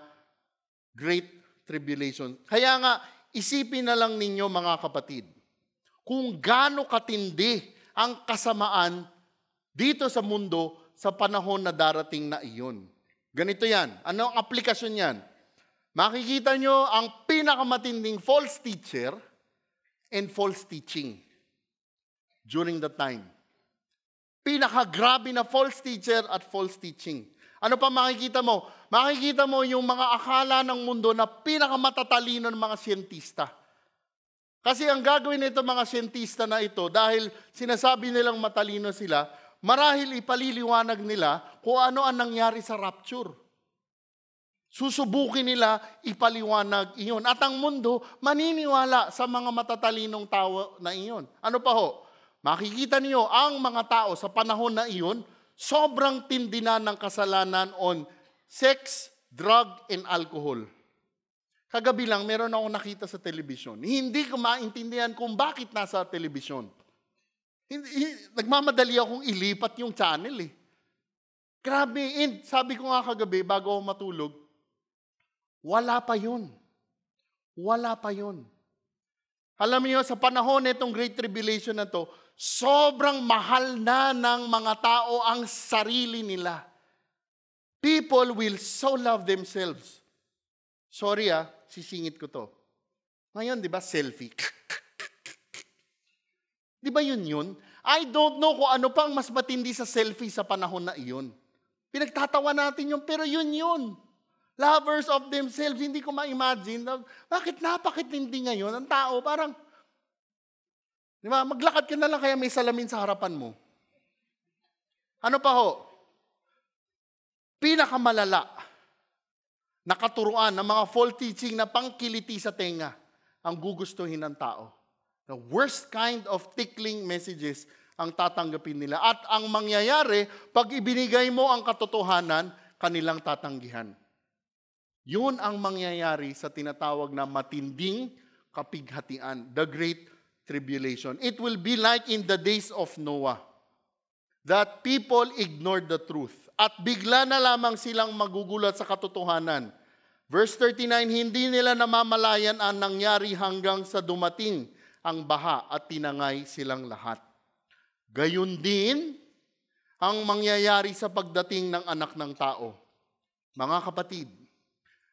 Great Tribulation. Kaya nga, isipin na lang ninyo mga kapatid, kung gaano katindi ang kasamaan dito sa mundo sa panahon na darating na iyon. Ganito yan. Ano ang aplikasyon yan? Makikita nyo ang pinakamatinding false teacher and false teaching during that time. Pinakagrabe na false teacher at false teaching. Ano pa makikita mo? Makikita mo yung mga akala ng mundo na pinakamatatalino ng mga siyentista. Kasi ang gagawin nito mga siyentista na ito, dahil sinasabi nilang matalino sila, marahil ipaliliwanag nila kung ano ang nangyari sa rapture. Susubukin nila ipaliwanag iyon. At ang mundo maniniwala sa mga matatalinong tao na iyon. Ano pa ho? Makikita niyo ang mga tao sa panahon na iyon, sobrang tindi na ng kasalanan on sex, drug, and alcohol. Kagabi lang, meron akong nakita sa telebisyon. Hindi ko maintindihan kung bakit nasa telebisyon. Nagmamadali akong ilipat yung channel eh. Grabe, and sabi ko nga kagabi, bago ako matulog, wala pa yun. Wala pa yun. Alam niyo, sa panahon nitong Great Tribulation na to, sobrang mahal na ng mga tao ang sarili nila. People will so love themselves. Sorry sisingit ko to. Ngayon, di ba, selfie? Di ba yun? I don't know kung ano pang mas matindi sa selfie sa panahon na iyon. Pinagtatawa natin yun, pero yun. Lovers of themselves, hindi ko ma-imagine. Bakit napakitindi ngayon? Ang tao, parang, di ba, maglakad ka na lang kaya may salamin sa harapan mo. Ano pa ho? Pinakamalala na katuruan ng mga false teaching na pangkiliti sa tenga ang gugustuhin ng tao. The worst kind of tickling messages ang tatanggapin nila. At ang mangyayari, pag ibinigay mo ang katotohanan, kanilang tatanggihan. Yun ang mangyayari sa tinatawag na matinding kapighatian, the Great Tribulation. It will be like in the days of Noah, that people ignored the truth. At bigla na lamang silang magugulat sa katotohanan. Verse 39, hindi nila namamalayan ang nangyari hanggang sa dumating ang baha at tinangay silang lahat. Gayun din ang mangyayari sa pagdating ng anak ng tao. Mga kapatid,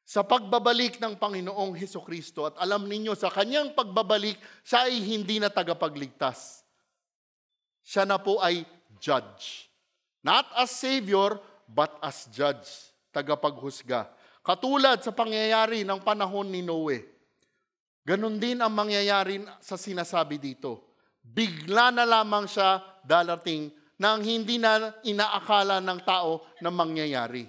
sa pagbabalik ng Panginoong Hesukristo, at alam ninyo, sa kanyang pagbabalik, siya ay hindi na tagapagligtas. Siya na po ay judge. Not as Savior, but as judge, tagapaghusga. Katulad sa pangyayari ng panahon ni Noe. Ganon din ang mangyayari sa sinasabi dito. Bigla na lamang siya darating nang hindi na inaakala ng tao na mangyayari.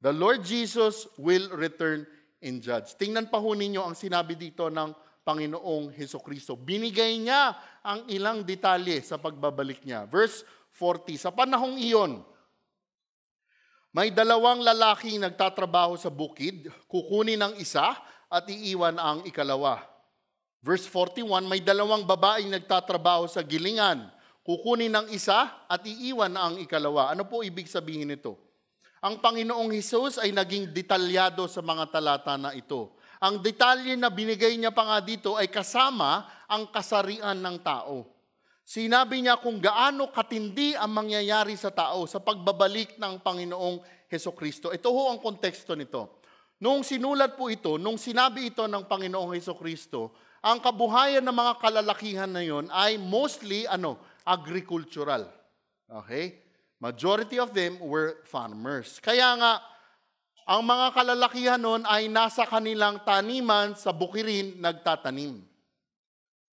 The Lord Jesus will return and judge. Tingnan pa ho ninyo ang sinabi dito ng Panginoong Hesukristo. Binigay niya ang ilang detalye sa pagbabalik niya. Verse 40, sa panahong iyon, may dalawang lalaking nagtatrabaho sa bukid, kukunin ang isa at iiwan ang ikalawa. Verse 41, may dalawang babaeng nagtatrabaho sa gilingan, kukunin ang isa at iiwan ang ikalawa. Ano po ibig sabihin nito? Ang Panginoong Hesus ay naging detalyado sa mga talata na ito. Ang detalye na binigay niya pa nga dito ay kasama ang kasarian ng tao. Sinabi niya kung gaano katindi ang mangyayari sa tao sa pagbabalik ng Panginoong Hesukristo. Ito ho ang konteksto nito. Nung sinulat po ito, nung sinabi ito ng Panginoong Hesukristo, ang kabuhayan ng mga kalalakihan na yon ay mostly agricultural. Okay? Majority of them were farmers. Kaya nga, ang mga kalalakihan nun ay nasa kanilang taniman sa bukirin nagtatanim.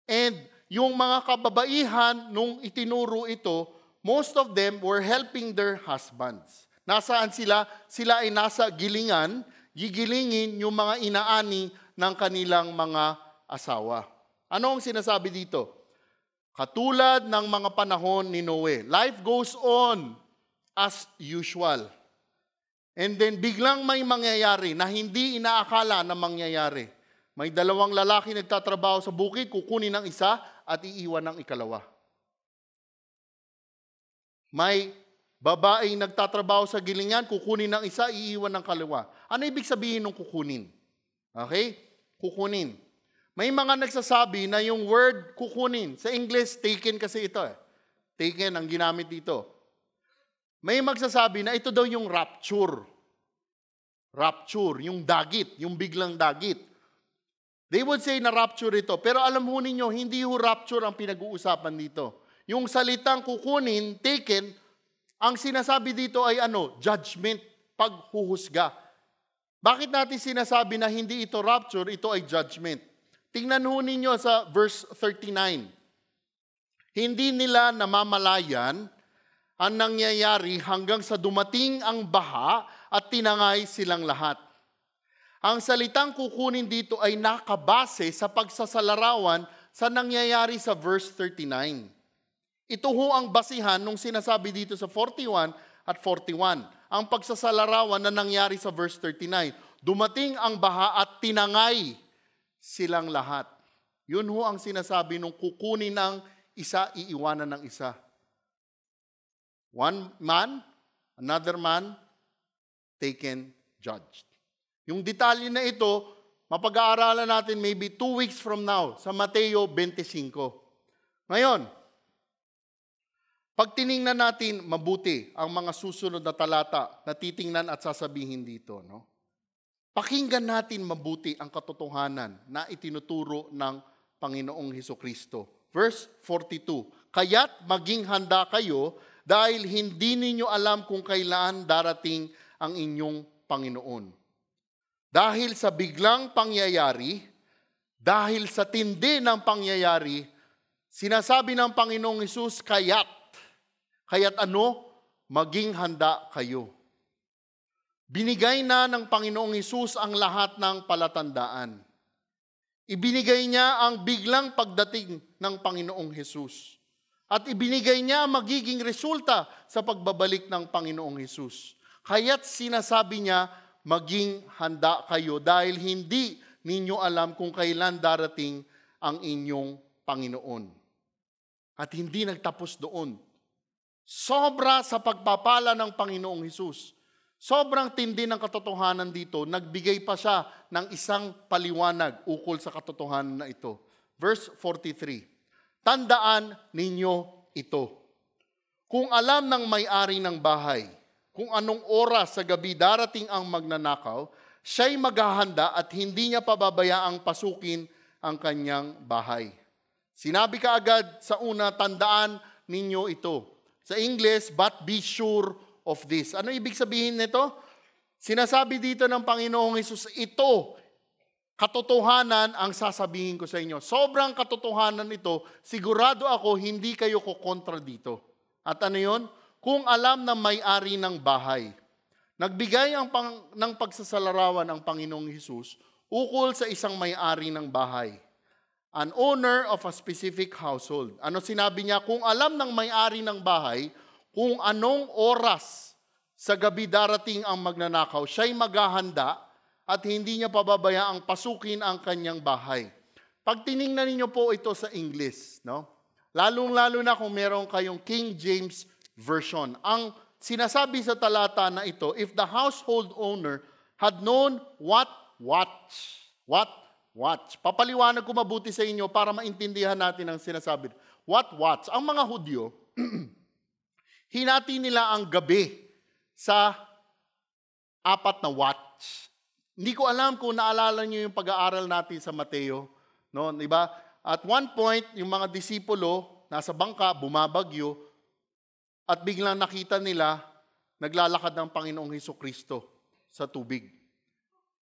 And yung mga kababaihan nung itinuro ito, most of them were helping their husbands. Nasaan sila? Sila ay nasa gilingan, gigilingin yung mga inaani ng kanilang mga asawa. Ano ang sinasabi dito? Katulad ng mga panahon ni Noe, life goes on as usual. And then biglang may mangyayari na hindi inaakala na mangyayari. May dalawang lalaki nagtatrabaho sa bukid, kukunin ng isa at iiwan ng ikalawa. May babaeng nagtatrabaho sa gilingan, kukunin ng isa, iiwan ng kalawa. Ano ibig sabihin ng kukunin? Okay? Kukunin. May mga nagsasabi na yung word kukunin, sa English, taken kasi ito eh. Taken ang ginamit dito. May magsasabi na ito daw yung rapture. Rapture, yung dagit, yung biglang dagit. They would say na rapture ito. Pero alam ho ninyo, hindi ho rapture ang pinag-uusapan dito. Yung salitang kukunin, taken, ang sinasabi dito ay ano? Judgment, paghuhusga. Bakit natin sinasabi na hindi ito rapture, ito ay judgment? Tingnan ho ninyo sa verse 39. Hindi nila namamalayan ang nangyayari hanggang sa dumating ang baha at tinangay silang lahat. Ang salitang kukunin dito ay nakabase sa pagsasalarawan sa nangyayari sa verse 39. Ito ho ang basihan nung sinasabi dito sa 41 at 41. Ang pagsasalarawan na nangyari sa verse 39. Dumating ang baha at tinangay silang lahat. Yun ho ang sinasabi nung kukunin ng isa, iiwanan ng isa. One man, another man, taken, judged. Yung detalye na ito, mapag-aaralan natin maybe 2 weeks from now sa Mateo 25. Ngayon, pag tiningnan natin mabuti ang mga susunod na talata na titingnan at sasabihin dito, no? Pakinggan natin mabuti ang katotohanan na itinuturo ng Panginoong Hesukristo. Verse 42, kaya't maging handa kayo dahil hindi ninyo alam kung kailan darating ang inyong Panginoon. Dahil sa biglang pangyayari, dahil sa tindi ng pangyayari, sinasabi ng Panginoong Hesus, kaya't ano? Maging handa kayo. Binigay na ng Panginoong Hesus ang lahat ng palatandaan. Ibinigay niya ang biglang pagdating ng Panginoong Hesus. At ibinigay niya ang magiging resulta sa pagbabalik ng Panginoong Hesus. Kaya't sinasabi niya, maging handa kayo dahil hindi ninyo alam kung kailan darating ang inyong Panginoon. At hindi nagtapos doon. Sobra sa pagpapala ng Panginoong Hesus. Sobrang tindi ng katotohanan dito, nagbigay pa siya ng isang paliwanag ukol sa katotohanan na ito. Verse 43, tandaan ninyo ito. Kung alam ng may-ari ng bahay, kung anong oras sa gabi darating ang magnanakaw, siya'y maghahanda at hindi niya pababayaang pasukin ang kanyang bahay. Sinabi kaagad sa una, tandaan ninyo ito. Sa English, but be sure of this. Ano ibig sabihin nito? Sinasabi dito ng Panginoong Hesus, ito, katotohanan ang sasabihin ko sa inyo. Sobrang katotohanan ito, sigurado ako hindi kayo kukontra dito. At ano yun? Kung alam na may-ari ng bahay, nagbigay ng pagsasalarawan ang Panginoong Hesus ukol sa isang may-ari ng bahay. An owner of a specific household. Ano sinabi niya? Kung alam ng may-ari ng bahay, kung anong oras sa gabi darating ang magnanakaw, siya'y maghahanda at hindi niya pababayaang pasukin ang kanyang bahay. Pag tiningnan niyo po ito sa English, no? Lalong-lalo na kung meron kayong King James Version. Ang sinasabi sa talata na ito, if the household owner had known what watch. Papaliwanag ko mabuti sa inyo para maintindihan natin ang sinasabi. What watch? Ang mga Hudyo, hinati nila ang gabi sa 4 na watch. Hindi ko alam kung naalala niyo yung pag-aaral natin sa Mateo, no, di ba? At one point, yung mga disipulo nasa bangka, bumabagyo, at biglang nakita nila naglalakad ng Panginoong Hesukristo sa tubig.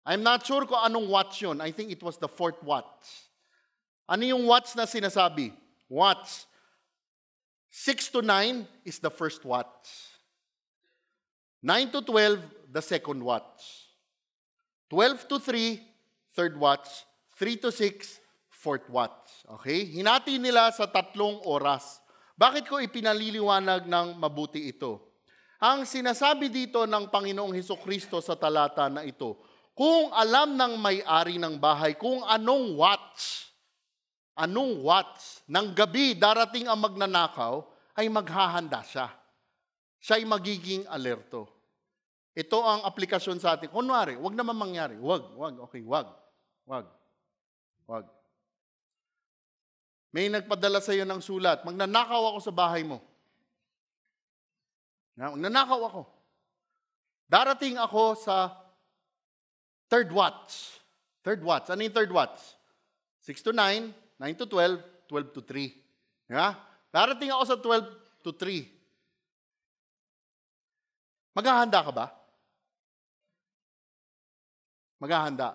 I'm not sure kung anong watch yun. I think it was the 4th watch. Ano yung watch na sinasabi? watch. 6 to 9 is the first watch. 9 to 12, the second watch. 12 to 3, third watch. 3 to 6, fourth watch. Okay? Hinati nila sa 3 oras. Bakit ko ipinaliliwanag ng mabuti ito? Ang sinasabi dito ng Panginoong Hesukristo sa talata na ito, kung alam ng may-ari ng bahay kung anong watch ng gabi darating ang magnanakaw, ay maghahanda siya. Siya ay magiging alerto. Ito ang aplikasyon sa atin. Kunwari, wag naman mangyari. Wag. May nagpadala sa iyo ng sulat, magnanakaw ako sa bahay mo. Magnanakaw ako. Darating ako sa third watch. Third watch. Ano yung third watch? 6 to 9, 9 to 12, 12 to 3. Darating ako sa 12 to 3. Maghahanda ka ba? Maghahanda.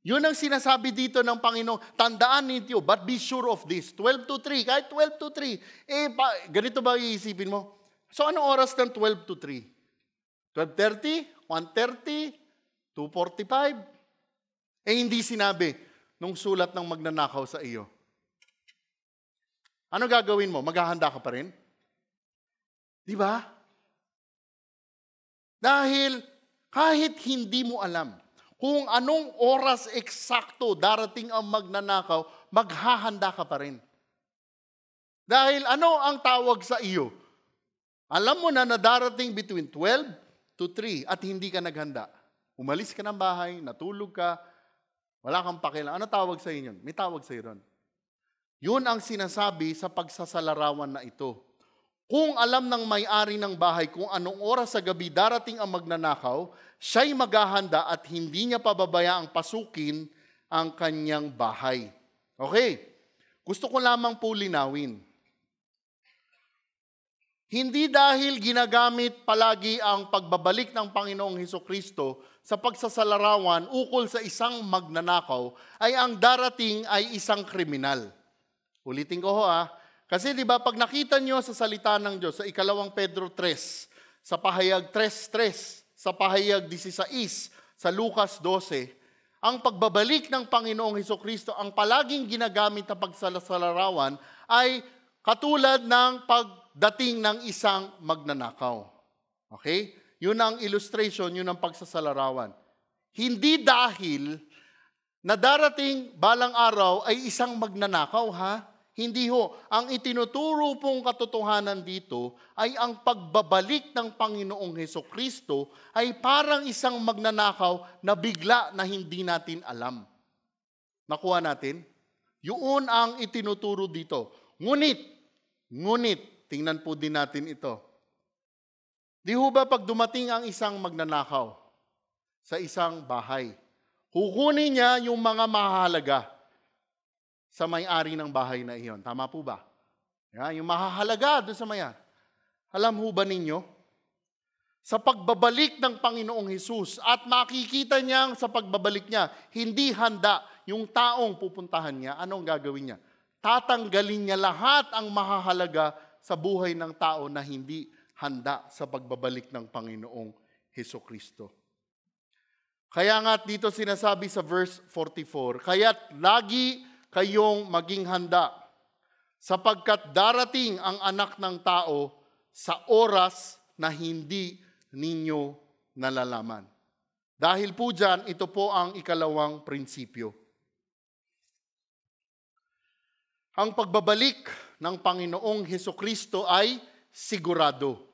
Yun ang sinasabi dito ng Panginoon. Tandaan ninyo, but be sure of this. 12 to 3, kahit 12 to 3. Ganito ba iisipin mo? So, anong oras ng 12 to 3? 12:30? 1:30? 2:45? Hindi sinabi nung sulat ng magnanakaw sa iyo. Ano gagawin mo? Maghahanda ka pa rin? Di ba? Dahil kahit hindi mo alam kung anong oras eksakto darating ang magnanakaw, maghahanda ka pa rin. Dahil ano ang tawag sa iyo? Alam mo na darating between 12 to 3 at hindi ka naghanda. Umalis ka ng bahay, natulog ka, wala kang pakialam. Ano tawag sa inyo? May tawag sa iyo ron. Yun ang sinasabi sa pagsasalarawan na ito. Kung alam ng may-ari ng bahay kung anong oras sa gabi darating ang magnanakaw, siya'y maghahanda at hindi niya pababayaang pasukin ang kanyang bahay. Okay, gusto ko lamang po linawin. Hindi dahil ginagamit palagi ang pagbabalik ng Panginoong Hesukristo sa pagsasalarawan ukol sa isang magnanakaw ay ang darating ay isang kriminal. Ulitin ko kasi di ba pag nakita nyo sa salita ng Diyos sa 2 Pedro 3, sa pahayag 3:3, sa pahayag 16, sa Lucas 12, ang pagbabalik ng Panginoong Hesukristo ang palaging ginagamit na pagsasalarawan ay katulad ng pagdating ng isang magnanakaw. Okay? Yun ang illustration, yun ang pagsasalarawan. Hindi dahil na darating balang araw ay isang magnanakaw, Hindi ho. Ang itinuturo pong katotohanan dito ay ang pagbabalik ng Panginoong Hesukristo ay parang isang magnanakaw na bigla na hindi natin alam. Nakuha natin? Yun ang itinuturo dito. Ngunit, tingnan po din natin ito. Di ho ba pag dumating ang isang magnanakaw sa isang bahay, kukunin niya yung mga mahahalaga sa may-ari ng bahay na iyon. Tama po ba? Yung mahahalaga doon sa may-ari. Alam ho ba ninyo? Sa pagbabalik ng Panginoong Hesus at makikita niyang sa pagbabalik niya, hindi handa yung taong pupuntahan niya, anong gagawin niya? Tatanggalin niya lahat ang mahahalaga sa buhay ng tao na hindi handa sa pagbabalik ng Panginoong Hesukristo. Kaya nga dito sinasabi sa verse 44, kaya't lagi kayong maging handa, sapagkat darating ang anak ng tao sa oras na hindi ninyo nalalaman. Dahil po dyan, ito po ang ikalawang prinsipyo. Ang pagbabalik ng Panginoong Hesukristo ay sigurado.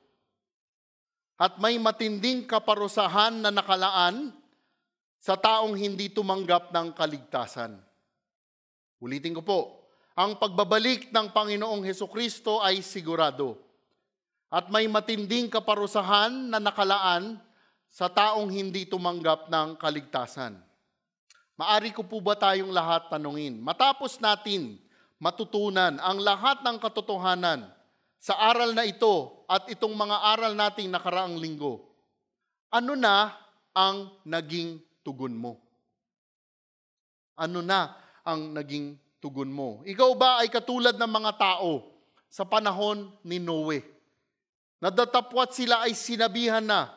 At may matinding kaparusahan na nakalaan sa taong hindi tumanggap ng kaligtasan. Ulitin ko po, ang pagbabalik ng Panginoong Hesukristo ay sigurado. At may matinding kaparusahan na nakalaan sa taong hindi tumanggap ng kaligtasan. Maari ko po ba tayong lahat tanungin? Matapos natin matutunan ang lahat ng katotohanan sa aral na ito at itong mga aral nating nakaraang linggo, ano na ang naging tugon mo? Ano na ang naging tugon mo? Ikaw ba ay katulad ng mga tao sa panahon ni Noe? Nadatapwat sila ay sinabihan na.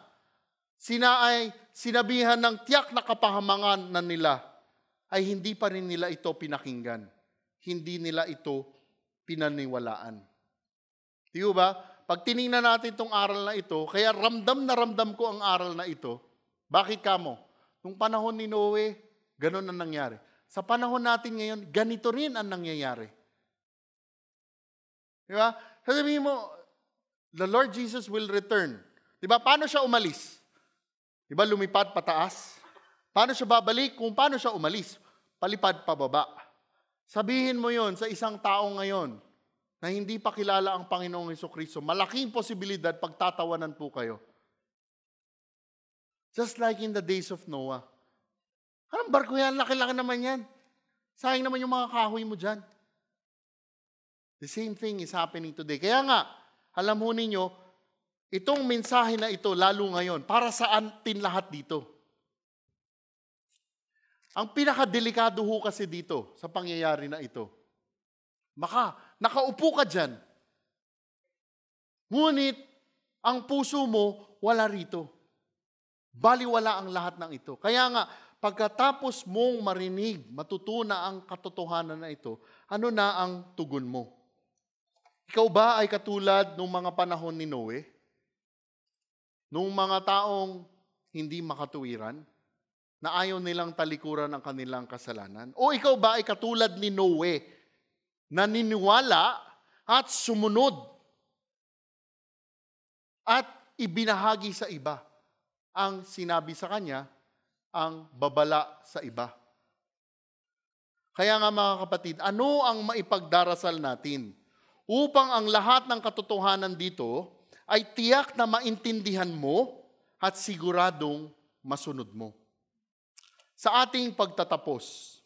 Sinabihan ng tiyak na kapahamangan na nila ay hindi pa rin nila ito pinakinggan. Hindi nila ito pinaniwalaan. Di ba? Pag tiningnan natin itong aral na ito, kaya ramdam na ramdam ko ang aral na ito. Bakit kamo? Nung panahon ni Noe, ganun ang nangyari. Sa panahon natin ngayon, ganito rin ang nangyayari. Di ba? Sabihin mo, the Lord Jesus will return. Di ba? Paano siya umalis? Di ba lumipad pataas? Paano siya babalik? Kung paano siya umalis? Palipad pababa. Sabihin mo yon sa isang tao ngayon na hindi pa kilala ang Panginoong Hesukristo. Malaking posibilidad pagtatawanan po kayo. Just like in the days of Noah. Anong barko yan? Laki-laki naman yan. Sayang naman yung mga kahoy mo dyan. The same thing is happening today. Kaya nga, alam mo ninyo, itong mensahe na ito, lalo ngayon, para sa atin lahat dito. Ang pinakadelikado ho kasi dito, sa pangyayari na ito, nakaupo ka dyan. Ngunit, ang puso mo, wala rito. Baliwala ang lahat ng ito. Kaya nga, pagkatapos mong marinig, matutuna ang katotohanan na ito, ano na ang tugon mo? Ikaw ba ay katulad ng mga panahon ni Noe? Nung mga taong hindi makatuwiran, na ayaw nilang talikuran ang kanilang kasalanan? O ikaw ba ay katulad ni Noe, na niniwala at sumunod at ibinahagi sa iba ang sinabi sa kanya, ang babala sa iba? Kaya nga mga kapatid, ano ang maipagdarasal natin upang ang lahat ng katotohanan dito ay tiyak na maintindihan mo at siguradong masunod mo? Sa ating pagtatapos,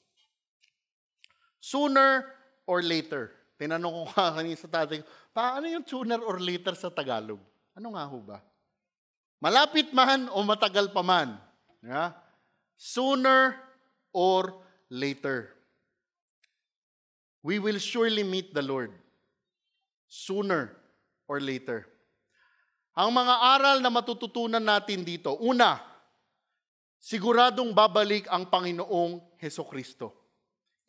sooner or later, tinanong ko kanina sa tatay, paano yung sooner or later sa Tagalog? Ano nga ho ba? Malapit man o matagal pa man? Yeah? Sooner or later. We will surely meet the Lord. Sooner or later. Ang mga aral na matututunan natin dito, una, siguradong babalik ang Panginoong Hesukristo.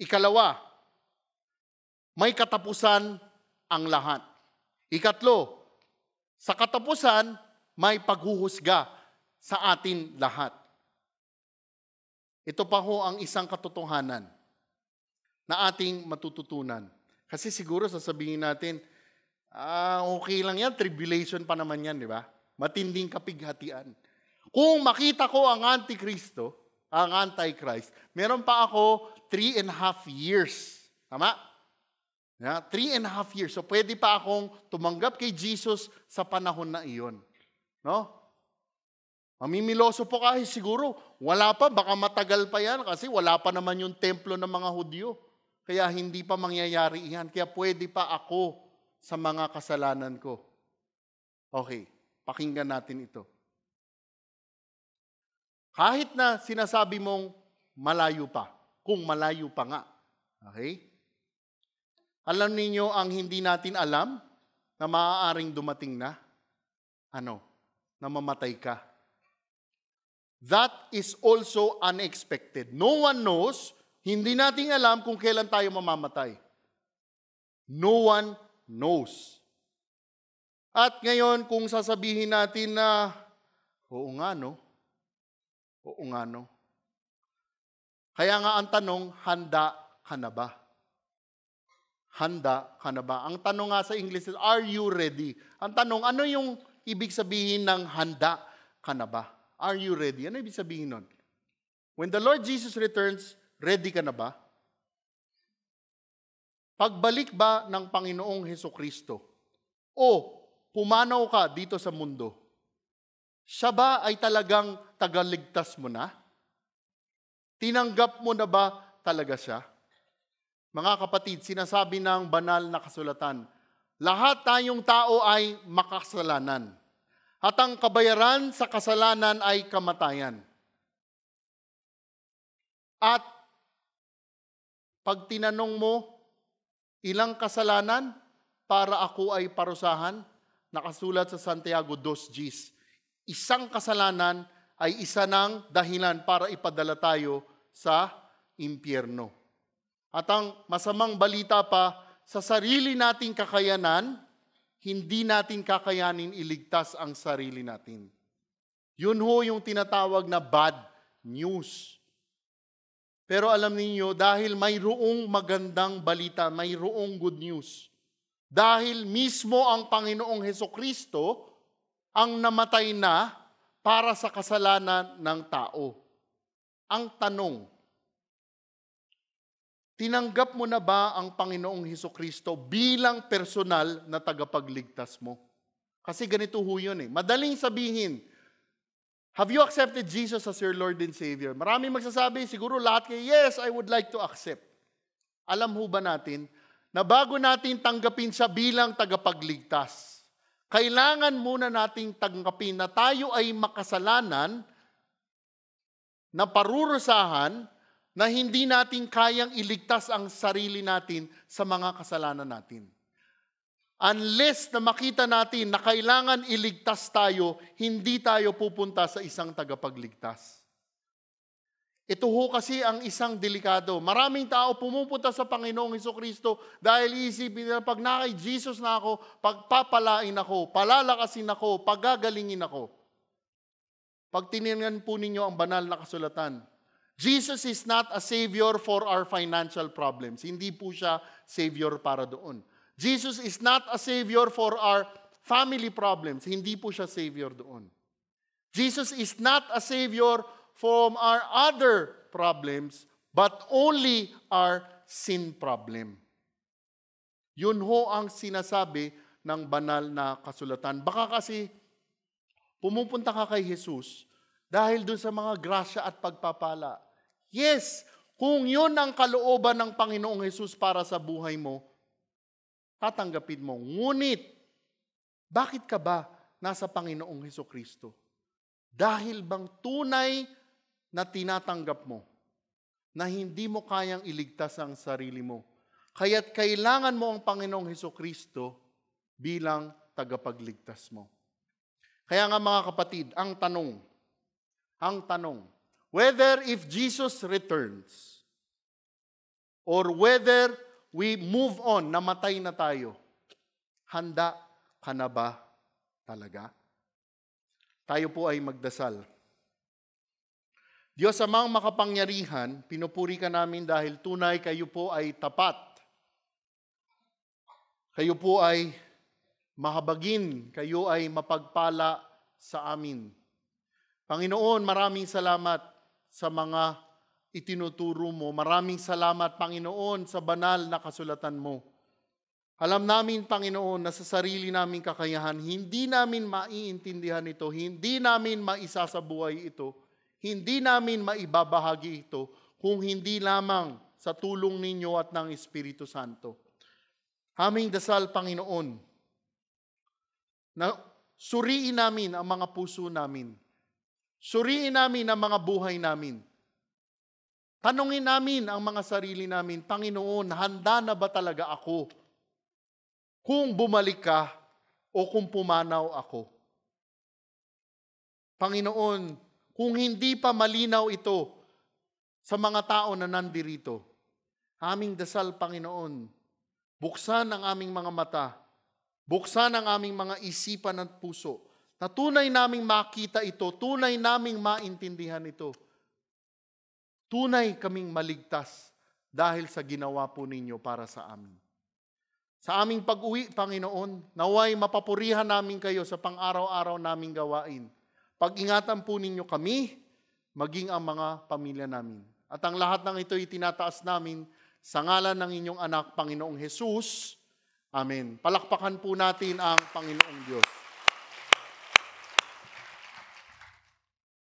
Ikalawa, may katapusan ang lahat. Ikatlo, sa katapusan, may paghuhusga sa atin lahat. Ito pa ho ang isang katotohanan na ating matututunan. Kasi siguro sasabihin natin, okay lang yan, tribulation pa naman yan, di ba? Matinding kapighatian. Kung makita ko ang Antikristo, ang Antichrist, meron pa ako 3.5 years. Tama? 3.5 years. So pwede pa akong tumanggap kay Jesus sa panahon na iyon. No? Mamimiloso po kasi siguro, wala pa, baka matagal pa yan kasi wala pa naman yung templo ng mga Hudyo. Kaya hindi pa mangyayari iyan. Kaya pwede pa ako sa mga kasalanan ko. Okay, pakinggan natin ito. Kahit na sinasabi mong malayo pa, kung malayo pa nga. Okay? Alam ninyo ang hindi natin alam na maaaring dumating na? Ano? Na mamatay ka. That is also unexpected. No one knows. Hindi natin alam kung kailan tayo mamamatay. No one knows. At ngayon, kung sasabihin natin na, oo nga no, oo nga no. Kaya nga ang tanong, handa ka na ba? Handa ka na ba? Ang tanong nga sa English is, are you ready? Ang tanong, ano yung ibig sabihin ng handa ka na ba? Are you ready? Ano ibig sabihin nun? When the Lord Jesus returns, ready ka na ba? Pagbalik ba ng Panginoong Hesukristo o pumanaw ka dito sa mundo, siya ba ay talagang tagaligtas mo na? Tinanggap mo na ba talaga siya? Mga kapatid, sinasabi ng banal na kasulatan, lahat tayong tao ay makasalanan. At ang kabayaran sa kasalanan ay kamatayan. At Pag tinanong mo, ilang kasalanan para ako ay parusahan? Nakasulat sa Santiago 2:10. Isang kasalanan ay isa ng dahilan para ipadala tayo sa impyerno. At ang masamang balita pa, sa sarili nating kakayanan, hindi natin kakayanin iligtas ang sarili natin. Yun ho yung tinatawag na bad news. Pero alam niyo, dahil mayroong magandang balita, mayroong good news. Dahil mismo ang Panginoong Hesukristo ang namatay na para sa kasalanan ng tao. Ang tanong, tinanggap mo na ba ang Panginoong Hesukristo bilang personal na tagapagligtas mo? Kasi ganito ho yun eh. Madaling sabihin, have you accepted Jesus as your Lord and Savior? Maraming magsasabi, siguro lahat kayo, yes, I would like to accept. Alam ho ba natin na bago natin tanggapin siya bilang tagapagligtas, kailangan muna nating tanggapin na tayo ay makasalanan na parurusahan na hindi natin kayang iligtas ang sarili natin sa mga kasalanan natin. Unless na makita natin na kailangan iligtas tayo, hindi tayo pupunta sa isang tagapagligtas. Ito ho kasi ang isang delikado. Maraming tao pumupunta sa Panginoong Hesukristo dahil iisipin nila, pag na kay Jesus na ako, pagpapalain ako, palalakasin ako, pagagalingin ako. Pag tinignan po ninyo ang banal na kasulatan, Jesus is not a savior for our financial problems. Hindi po siya savior para doon. Jesus is not a savior for our family problems. Hindi po siya savior doon. Jesus is not a savior from our other problems, but only our sin problem. Yun ho ang sinasabi ng banal na kasulatan. Baka kasi pumupunta ka kay Jesus dahil dun sa mga grasya at pagpapala. Yes, kung yun ang kalooban ng Panginoong Jesus para sa buhay mo, tatanggapin mo. Ngunit, bakit ka ba nasa Panginoong Hesukristo? Dahil bang tunay na tinatanggap mo na hindi mo kayang iligtas ang sarili mo. Kaya't kailangan mo ang Panginoong Hesukristo bilang tagapagligtas mo. Kaya nga mga kapatid, ang tanong, whether if Jesus returns or whether we move on, namatay na tayo, handa ka na ba talaga? Tayo po ay magdasal. Diyos amang makapangyarihan, pinupuri ka namin dahil tunay kayo po ay tapat. Kayo po ay mahabagin, kayo ay mapagpala sa amin. Panginoon, maraming salamat sa mga itinuturo mo. Maraming salamat, Panginoon, sa banal na kasulatan mo. Alam namin, Panginoon, na sa sarili naming kakayahan, hindi namin maiintindihan ito, hindi namin maisasabuhay ito, hindi namin maibabahagi ito kung hindi lamang sa tulong ninyo at ng Espiritu Santo. Aming dasal, Panginoon, na suriin namin ang mga puso namin. Suriin namin ang mga buhay namin. Tanungin namin ang mga sarili namin, Panginoon, handa na ba talaga ako kung bumalik ka o kung pumanaw ako? Panginoon, kung hindi pa malinaw ito sa mga tao na nandirito, aming dasal, Panginoon, buksan ang aming mga mata, buksan ang aming mga isipan at puso, na tunay naming makita ito, tunay naming maintindihan ito. Tunay kaming maligtas dahil sa ginawa po ninyo para sa amin. Sa aming pag-uwi, Panginoon, naway mapapurihan namin kayo sa pang-araw-araw naming gawain. Pag-ingatan po ninyo kami, maging ang mga pamilya namin. At ang lahat ng ito itinataas namin sa ngalan ng inyong anak, Panginoong Jesus. Amen. Palakpakan po natin ang Panginoong Diyos.